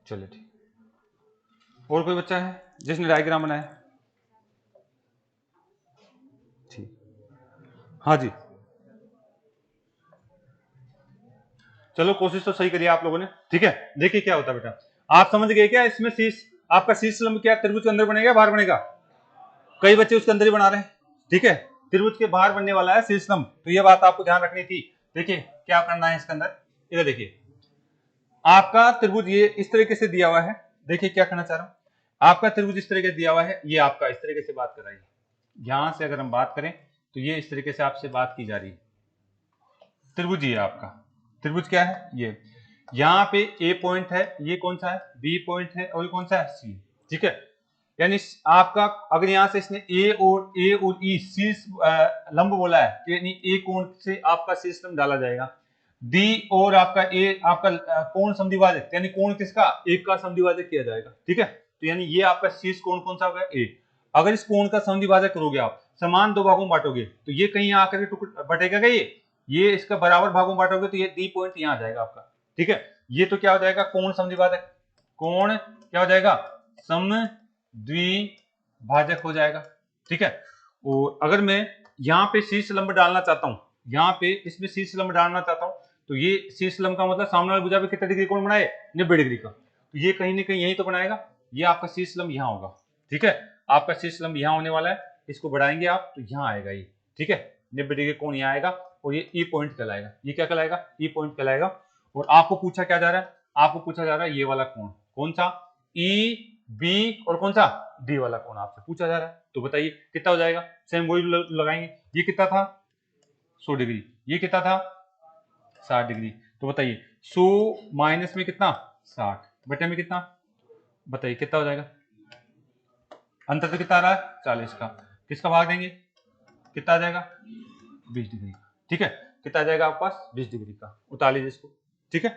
चलिए ठीक। और कोई बच्चा है जिसने डायग्राम बनाया? ठीक, हाँ जी। चलो कोशिश तो सही करिए आप लोगों ने, ठीक है। देखिए क्या होता है बेटा, आप समझ गए क्या इसमें शीर्ष, आपका शीर्ष लंब क्या त्रिभुज के अंदर बनेगा बाहर बनेगा? कई बच्चे उसके अंदर ही बना रहे हैं, ठीक है। त्रिभुज के बाहर बनने वाला है शीर्ष लंब, तो ये बात आपको ध्यान रखनी थी। देखिए क्या करना है इसके अंदर, इधर देखिए आपका त्रिभुज ये इस तरीके से दिया हुआ है। देखिए क्या करना चाह रहा हूं, आपका त्रिभुज इस तरीके से दिया हुआ है, ये आपका इस तरीके से बात कर रही है। यहां से अगर हम बात करें तो ये इस तरीके से आपसे बात की जा रही है। त्रिभुज ये आपका त्रिभुज क्या है, ये यहाँ पे ए पॉइंट है, ये कौन सा है, बी पॉइंट है, और ये कौन सा है, सी, ठीक है। यानी आपका अगर यहां से इसने ए और ई शीर्ष लंब बोला है, यानी ए कोण से आपका शीर्ष लंब डाला जाएगा। डी और आपका ए आपका कोण समद्विभाजक, यानी कोण किसका, एक का समद्विभाजक किया जाएगा, ठीक है। तो यानी ये आपका शीर्ष कोण कौन सा होगा, ए। अगर इस कोण का समद्विभाजक करोगे आप, समान दो भागों में बांटोगे, तो ये कहीं आकर के टुकड़ा बटेगा क्या, ये इसका बराबर भागों में बांटोगे तो ये डी पॉइंट यहां आ जाएगा आपका, ठीक है। ये तो क्या हो जाएगा, कोण समद्विभाजक, कोण क्या हो जाएगा, समद्विभाजक हो जाएगा, ठीक है। और अगर मैं यहाँ पे शीर्ष लंब डालना चाहता हूँ, यहाँ पे इसमें शीर्ष लंब डालना चाहता हूँ, तो ये शीर्ष लंब का मतलब सामने वाली भुजा पे कितना डिग्री कोण बनाए, 90 डिग्री का, तो ये कहीं ना कहीं यही तो बनाएगा। ये आपका शीर्ष लंब यहाँ होगा, ठीक है। आपका शीर्ष लंब यहाँ होने वाला है, इसको बढ़ाएंगे आप तो यहाँ आएगा ये, ठीक है। 90 डिग्री कोण यहाँ आएगा और ये ई पॉइंट कहलाएगा। ये क्या कहलाएगा, ई पॉइंट कहलाएगा। और आपको पूछा क्या जा रहा है, आपको पूछा जा रहा है ये वाला कोण, कौन सा, ई बी और कौन सा, डी वाला कोण आपसे पूछा जा रहा है। तो बताइए कितना हो जाएगा, सेम वही लगाएंगे। ये कितना था, 100 डिग्री, ये कितना था, 60 डिग्री। तो बताइए 100 माइनस में कितना, 60 बटे में कितना, बताइए कितना हो जाएगा। अंतर तो कितना आ रहा है, 40 का। किसका भाग देंगे, कितना आ जाएगा, 20 डिग्री का, ठीक है। कितना आ जाएगा आपके पास, 20 डिग्री का। उतार लीजिए इसको, ठीक है।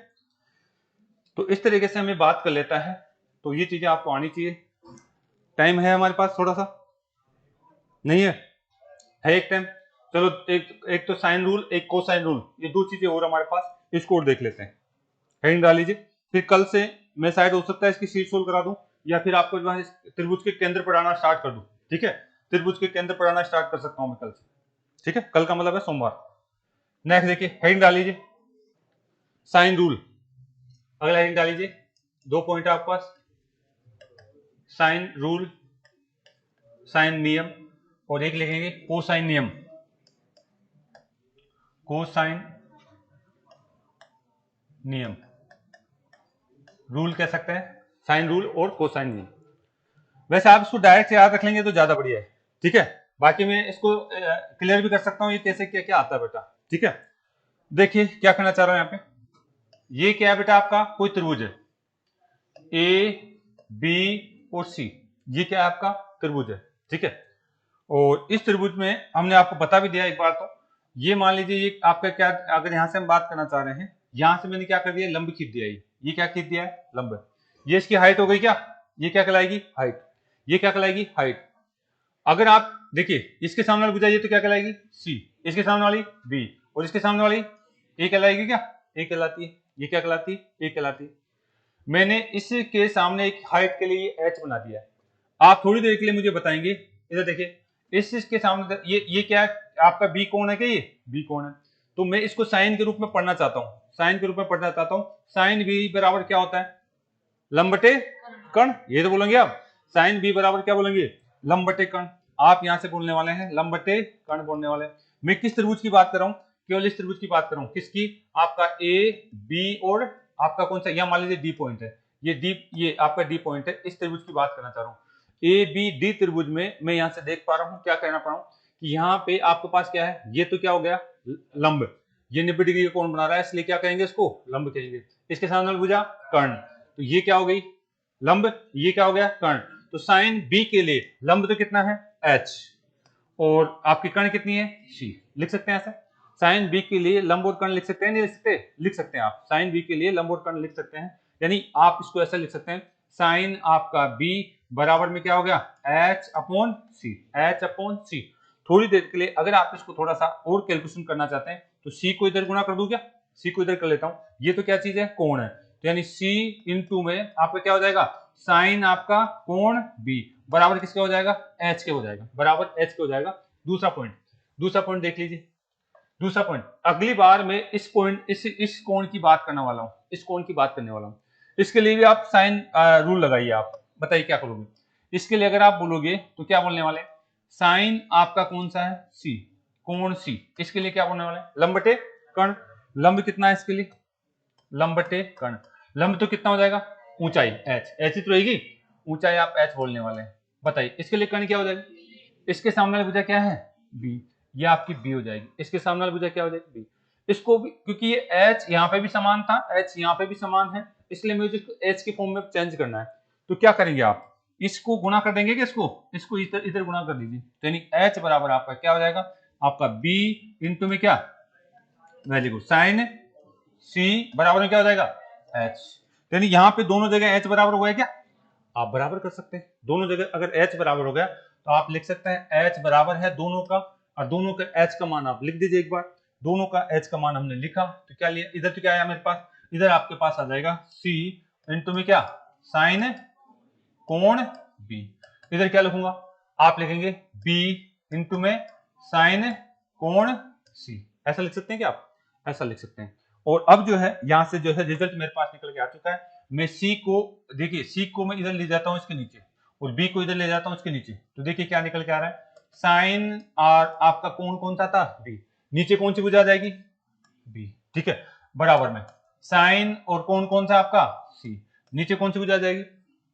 तो इस तरीके से हमें बात कर लेता है, तो ये चीजें आपको आनी चाहिए। टाइम है हमारे पास थोड़ा सा, नहीं है एक टाइम। चलो एक तो साइन रूल, एक कोसाइन रूल, ये दो चीजें और हमारे पास, इसको और देख लेते हैं। हेडिंग डाल लीजिए, फिर कल से मैं शायद हो सकता है इसकी शीट सोल्व करा दूं, या फिर आपको जो है त्रिभुज के केंद्र पढ़ाना स्टार्ट कर दूं, ठीक है। त्रिभुज के केंद्र पढ़ाना स्टार्ट कर सकता हूं मैं कल से, ठीक है। कल का मतलब है सोमवार। नेक्स्ट देखिए हेडिंग डाल लीजिए, साइन रूल। अगला हेडिंग डाल लीजिए, 2 पॉइंट आपके पास, साइन रूल, साइन नियम, और एक लिखेंगे कोसाइन नियम, कोसाइन नियम, रूल कह सकते हैं, साइन रूल और कोसाइन नियम। वैसे आप इसको डायरेक्ट याद रख लेंगे तो ज्यादा बढ़िया है, ठीक है। बाकी मैं इसको क्लियर भी कर सकता हूं, ये कैसे क्या क्या आता है बेटा, ठीक है। देखिए क्या करना चाह रहा हूं यहाँ पे, ये क्या है बेटा, आपका कोई त्रिभुज है, ए बी और सी, ये क्या है आपका त्रिभुज है, ठीक है। और इस त्रिभुज में हमने आपको बता भी दिया एक बार, तो ये मान लीजिए ये आपका क्या, अगर यहां से हम बात करना चाह रहे हैं, यहां से मैंने क्या कर दिया, लंब खींच दिया, ये क्या खींच दिया है, लंब। ये इसकी हाइट हो गई क्या, ये क्या कहलाएगी, हाइट। ये क्या कहलाएगी, हाइट। अगर आप देखिए इसके सामने वाली भुजा ये तो क्या कहलाएगी, सी, इसके सामने वाली बी, और इसके सामने वाली ए कहलाएगी क्या, ए कहलाती है। ये क्या कहलाती है, ए कहलाती है। मैंने इसके सामने एक हाइट के लिए एच बना दिया है। आप थोड़ी देर के लिए मुझे बताएंगे, इधर देखिए इसके सामने ये क्या है, आपका बी कोण है क्या, ये बी कोण है। तो मैं इसको साइन के रूप में पढ़ना चाहता हूं, साइन के रूप में पढ़ना चाहता हूं। साइन बी बराबर क्या होता है, लंब बटे कर्ण, ये तो बोलेंगे आप। साइन बी बराबर क्या बोलेंगे, लंब बटे कर्ण। आप यहां से बोलने वाले हैं लंब बटे कर्ण बोलने वाले हैं। मैं किस त्रिभुज की बात कर रहा हूं, केवल इस त्रिभुज की बात कर रहा हूं, किसकी, आपका ए बी और आपका कौन सा, यहां मान लीजिए डी पॉइंट है, ये आपका डी पॉइंट है, इस त्रिभुज की बात करना चाह रहा हूं। ए बी डी त्रिभुज में मैं यहां से देख पा रहा हूं, क्या कहना पा रहा हूं कि यहाँ पे आपके पास क्या है, ये तो क्या हो गया लंब, ये 90 डिग्री का कोण बना रहा है, इसलिए क्या कहेंगे, इसको लंब कहेंगे। इसके सामने भुजा कर्ण, तो ये क्या हो गई, लंब, ये क्या हो गया कर्ण। तो साइन बी के लिए लंब तो कितना है h, और आपकी कर्ण कितनी है c। लिख सकते हैं ऐसा, साइन बी के लिए लंब और कर्ण लिख सकते हैं, नहीं लिख सकते, लिख सकते हैं आप, साइन बी के लिए लंब और कर्ण लिख सकते हैं। यानी आप इसको ऐसा लिख सकते हैं, साइन आपका b बराबर में क्या हो गया h अपॉन सी, h अपॉन सी। थोड़ी देर के लिए अगर आप इसको थोड़ा सा और कैलकुलेशन करना चाहते हैं तो c को इधर गुणा कर दूं क्या, c को इधर कर लेता हूं, ये तो क्या चीज है कोण है, तो यानी c इंटू में आपका क्या हो जाएगा साइन आपका कोण b बराबर किसके हो जाएगा h के हो जाएगा, बराबर h के हो जाएगा। दूसरा पॉइंट, दूसरा पॉइंट देख लीजिए, दूसरा पॉइंट, अगली बार मैं इस पॉइंट इस कोण की बात करने वाला हूं, इस कोण की बात करने वाला हूं। इसके लिए भी आप साइन रूल लगाइए, आप बताइए क्या करोगे। इसके लिए अगर आप बोलोगे तो क्या बोलने वाले, साइन आपका कौन सा है सी, कोण सी, इसके लिए क्या बोलने वाले लंब बटे कर्ण। लंब कितना है इसके लिए, लंब बटे कर्ण, लंब तो कितना हो जाएगा ऊंचाई h, h ही तो रहेगी, ऊंचाई आप h बोलने वाले हैं। बताइए इसके लिए कर्ण क्या हो जाएगा, इसके सामने वाली भुजा क्या है b, ये आपकी b हो जाएगी, इसके सामने वाली भुजा क्या हो जाएगी b। इसको भी क्योंकि ये h यहाँ पे भी समान था, h यहाँ पे भी समान है, इसलिए मुझे इसको h के फॉर्म में चेंज करना है। तो क्या करेंगे आप, इसको गुणा कर देंगे कि इसको इधर इधर गुणा कर दीजिए, तो यानी h बराबर आपका क्या हो जाएगा आपका b इंटू में क्या, वेरी गुड, साइन c बराबर में क्या हो जाएगा h। यानी यहाँ पे दोनों जगह h बराबर हो गया क्या, आप बराबर कर सकते हैं दोनों जगह, अगर h बराबर हो गया तो आप लिख सकते हैं h बराबर है दोनों का, और दोनों का h का मान आप लिख दीजिए एक बार, दोनों का h का मान हमने लिखा तो क्या लिया, इधर तो क्या आया मेरे पास, इधर आपके पास आ जाएगा c इंटू में क्या साइन कोण b, इधर क्या लिखूंगा आप लिखेंगे b इंटू में साइन कोण c, ऐसा लिख सकते हैं क्या आप, ऐसा लिख सकते हैं। और अब जो है यहां से जो है रिजल्ट मेरे पास निकल के आ चुका है, मैं c को देखिए c को मैं इधर ले जाता हूं इसके नीचे और b को इधर ले जाता हूं इसके नीचे, तो देखिए क्या निकल के आ रहा है, साइन और आपका कोण कौन सा था b, नीचे कौन सी भुजा आ जाएगी b, ठीक है, बराबर में साइन और कोण कौन सा आपका c, नीचे कौन सी भुजा आ जाएगी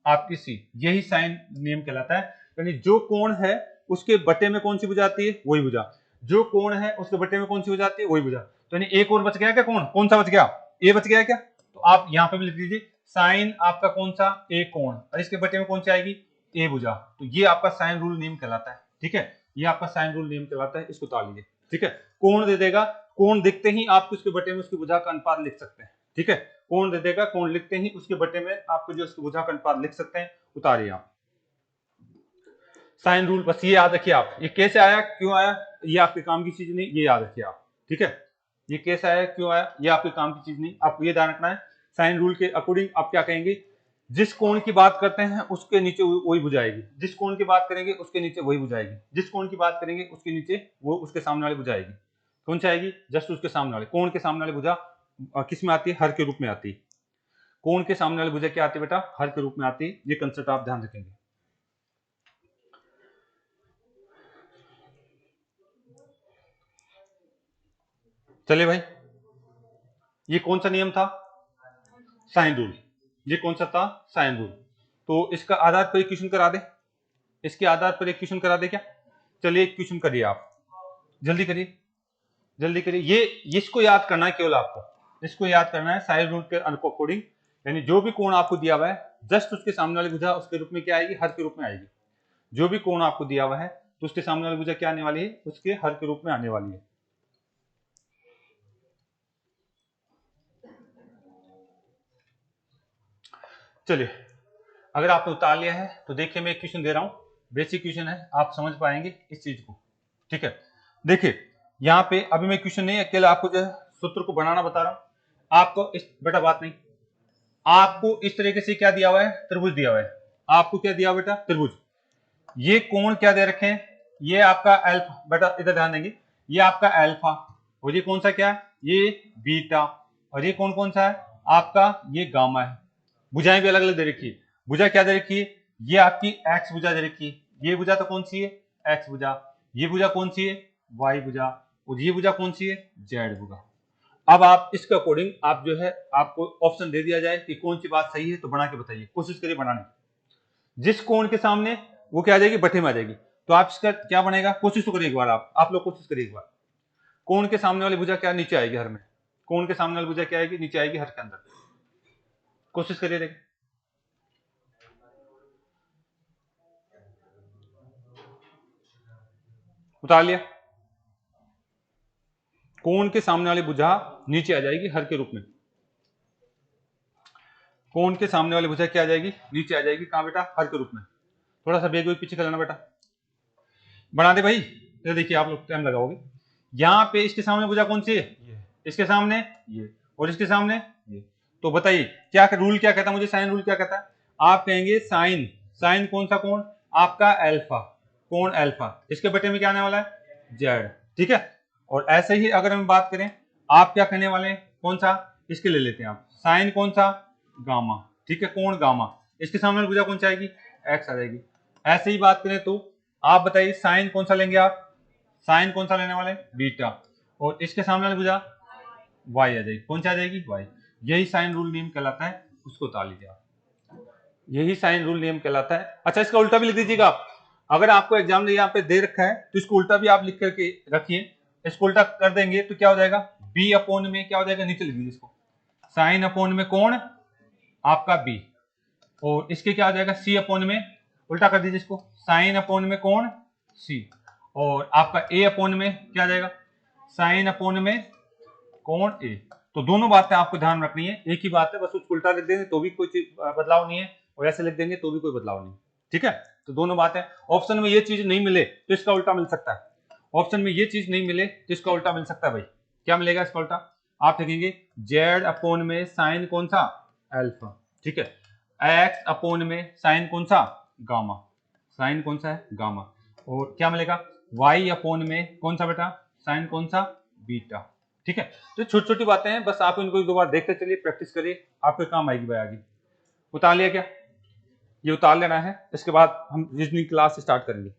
आपकी c, यही साइन नियम कहलाता है। यानी जो कोण है उसके बटे में कौन सी भुजा आती है वही भुजा, जो कोण है उसके बटे में कौन सी भुजा आती है वही भुजा, तो यानी एक और बच गया क्या कोण, कौन सा बच गया ए बच गया क्या, तो आप यहां पे भी लिख दीजिए साइन आपका कौन सा ए कोण, और इसके बटे में कौन सी आएगी ए भुजा, तो ये आपका साइन रूल नियम कहलाता है, ठीक है, ये आपका साइन रूल नियम कहलाता है, इसको उतार लीजिए, ठीक है। कोण दे देगा, कोण दिखते ही आप उसके बटे में उसकी भुजा का अनुपात लिख सकते हैं, ठीक है, कोण दे देगा, कोण लिखते ही उसके बटे में आपको जो उसकी भुजा का अनुपात लिख सकते हैं, उतारिए आप साइन रूल, बस ये याद रखिए आप, ये कैसे आया क्यों आया ये आपके काम की चीज नहीं, ये याद रखिए आप, ठीक है, ये कैसे आया क्यों आया ये आपके काम की चीज नहीं, आपको ये ध्यान रखना है। साइन रूल के अकॉर्डिंग आप क्या कहेंगे, जिस कोण की बात करते हैं उसके नीचे वही बुझाएगी, जिस कोण की बात करेंगे उसके नीचे वही बुझाएगी, जिस कोण की बात करेंगे उसके नीचे वो उसके सामने वाली बुझाएगी, कौन सी आएगी जस्ट उसके सामने वाले, कोण के सामने वाली भुजा किस में आती है हर के रूप में आती है, कोण के सामने वाली भुजा क्या आती है बेटा हर के रूप में आती है, ये कंसेप्ट आप ध्यान रखेंगे। चलिए भाई, ये कौन सा नियम था साइन रूल, ये कौन सा था साइन रूल, तो इसका आधार पर एक क्वेश्चन करा दे, इसके आधार पर एक क्वेश्चन करा दे क्या, चलिए एक क्वेश्चन करिए आप, जल्दी करिए जल्दी करिए, ये इसको याद करना है केवल आपको, इसको याद करना है साइन रूल के अकॉर्डिंग, यानी जो भी कोण आपको दिया हुआ है जस्ट उसके सामने वाली भुजा उसके रूप में क्या आएगी हर के रूप में आएगी, जो भी कोण आपको दिया हुआ है तो उसके सामने वाली भुजा क्या आने वाली है उसके हर के रूप में आने वाली है। चलिए अगर आपने उतार लिया है तो देखिए मैं एक क्वेश्चन दे रहा हूं, बेसिक क्वेश्चन है, आप समझ पाएंगे इस चीज को, ठीक है। देखिए यहाँ पे अभी मैं क्वेश्चन नहीं अकेला आपको जो है सूत्र को बनाना बता रहा हूं, आपको इस बेटा बात नहीं, आपको इस तरीके से क्या दिया हुआ है त्रिभुज दिया हुआ है, आपको क्या दिया हुआ बेटा त्रिभुज, ये कोण क्या दे रखे हैं, ये आपका अल्फा, बेटा इधर ध्यान देंगे, ये आपका अल्फा, और ये कौन सा क्या है ये बीटा, और ये कौन कौन सा है आपका ये गामा है, भुजाएं भी अलग अलग दे रखी है, भुजा क्या दे रखी है ये आपकी एक्स भुजा दे रखी है, ये भुजा तो कौन सी है एक्स भुजा, ये भुजा कौन सी है वाई भुजा, और ये भुजा कौन सी है जेड भुजा। अब आप इसके अकॉर्डिंग आप जो है आपको ऑप्शन दे दिया जाए कि कौन सी बात सही है तो बना के बताइए, कोशिश करिए बनाने, जिस कोण के सामने वो क्या आ जाएगी बटे में आ जाएगी, तो आप इसका क्या बनेगा कोशिश तो करिए एक बार, आप लोग कोशिश करिए एक बार, कोण के सामने वाली भुजा क्या नीचे आएगी हर में, कोण के सामने वाली भुजा क्या आएगी नीचे आएगी हर के अंदर, कोशिश करिए देखिए उतार लिया। कोण के सामने वाली भुजा नीचे आ जाएगी हर के रूप में। कोण के सामने वाली भुजा क्या आ जाएगी, नीचे आ जाएगी। कहां बेटा, हर के रूप में। थोड़ा सा बेग पीछे कर लेना बेटा, बना दे भाई। ये देखिए आप लोग टाइम लगाओगे। यहाँ पे इसके सामने भुजा कौन सी है, ये। इसके सामने ये, और इसके सामने ये। तो बताइए क्या रूल क्या कहता है, मुझे साइन रूल क्या कहता है। आप कहेंगे साइन, साइन कौन सा कोण, आपका अल्फा, कोण अल्फा। इसके बटे में क्या आने वाला है, जेड, ठीक है। और ऐसे ही अगर हम बात करें, आप क्या कहने वाले हैं, कौन सा, इसके ले लेते हैं आप, साइन कौन सा, गामा, ठीक है, कोण गामा। इसके सामने भुजा कौन सी आएगी, एक्स आ जाएगी। ऐसे ही बात करें तो आप बताइए साइन कौन सा लेंगे आप, साइन कौन सा लेने वाले, बीटा। और इसके सामने वाली भुजा वाई आ जाएगी, कौन सी आ जाएगी, वाई। यही साइन रूल नियम कहलाता है, उसको उतार लीजिए आप। यही साइन रूल नियम कहलाता है। अच्छा, इसका उल्टा भी लिख दीजिएगा आप। अगर आपको एग्जाम में यहाँ पे दे रखा है तो इसको उल्टा भी आप लिख करके रखिए। इसको उल्टा कर देंगे तो क्या हो जाएगा, बी अपॉन में क्या हो जाएगा, नीचे लिख दीजिए इसको, साइन अपॉन में कोण आपका बी, और इसके क्या आ जाएगा, सी अपॉन में, उल्टा कर दीजिए इसको, साइन अपॉन में कोण सी, और आपका ए अपॉन में क्या आ जाएगा, साइन अपॉन में कोण ए। तो दोनों बातें आपको ध्यान रखनी है, एक ही बात है, बस उसको उल्टा लिख देंगे तो भी कोई बदलाव नहीं है, और ऐसे लिख देंगे तो भी कोई बदलाव नहीं, ठीक है। तो दोनों बातें, ऑप्शन में ये चीज नहीं मिले तो इसका उल्टा मिल सकता है, ऑप्शन में ये चीज नहीं मिले तो इसका उल्टा मिल सकता है भाई। क्या मिलेगा इसका उल्टा, आप लिखेंगे जेड अपॉन में साइन कौन सा, अल्फा, ठीक है, एक्स अपॉन में साइन कौन सा, गामा, साइन कौन सा है, गामा। और क्या मिलेगा, वाई अपॉन में कौन सा बेटा, साइन कौन सा, बीटा, ठीक है। तो छोटी छोटी बातें हैं, बस आप इनको एक दो बार देखते चलिए, प्रैक्टिस करिए, आपके काम आएगी भाई आगे। उतार लिया क्या, ये उतार लेना है, इसके बाद हम रीजनिंग क्लास स्टार्ट करेंगे।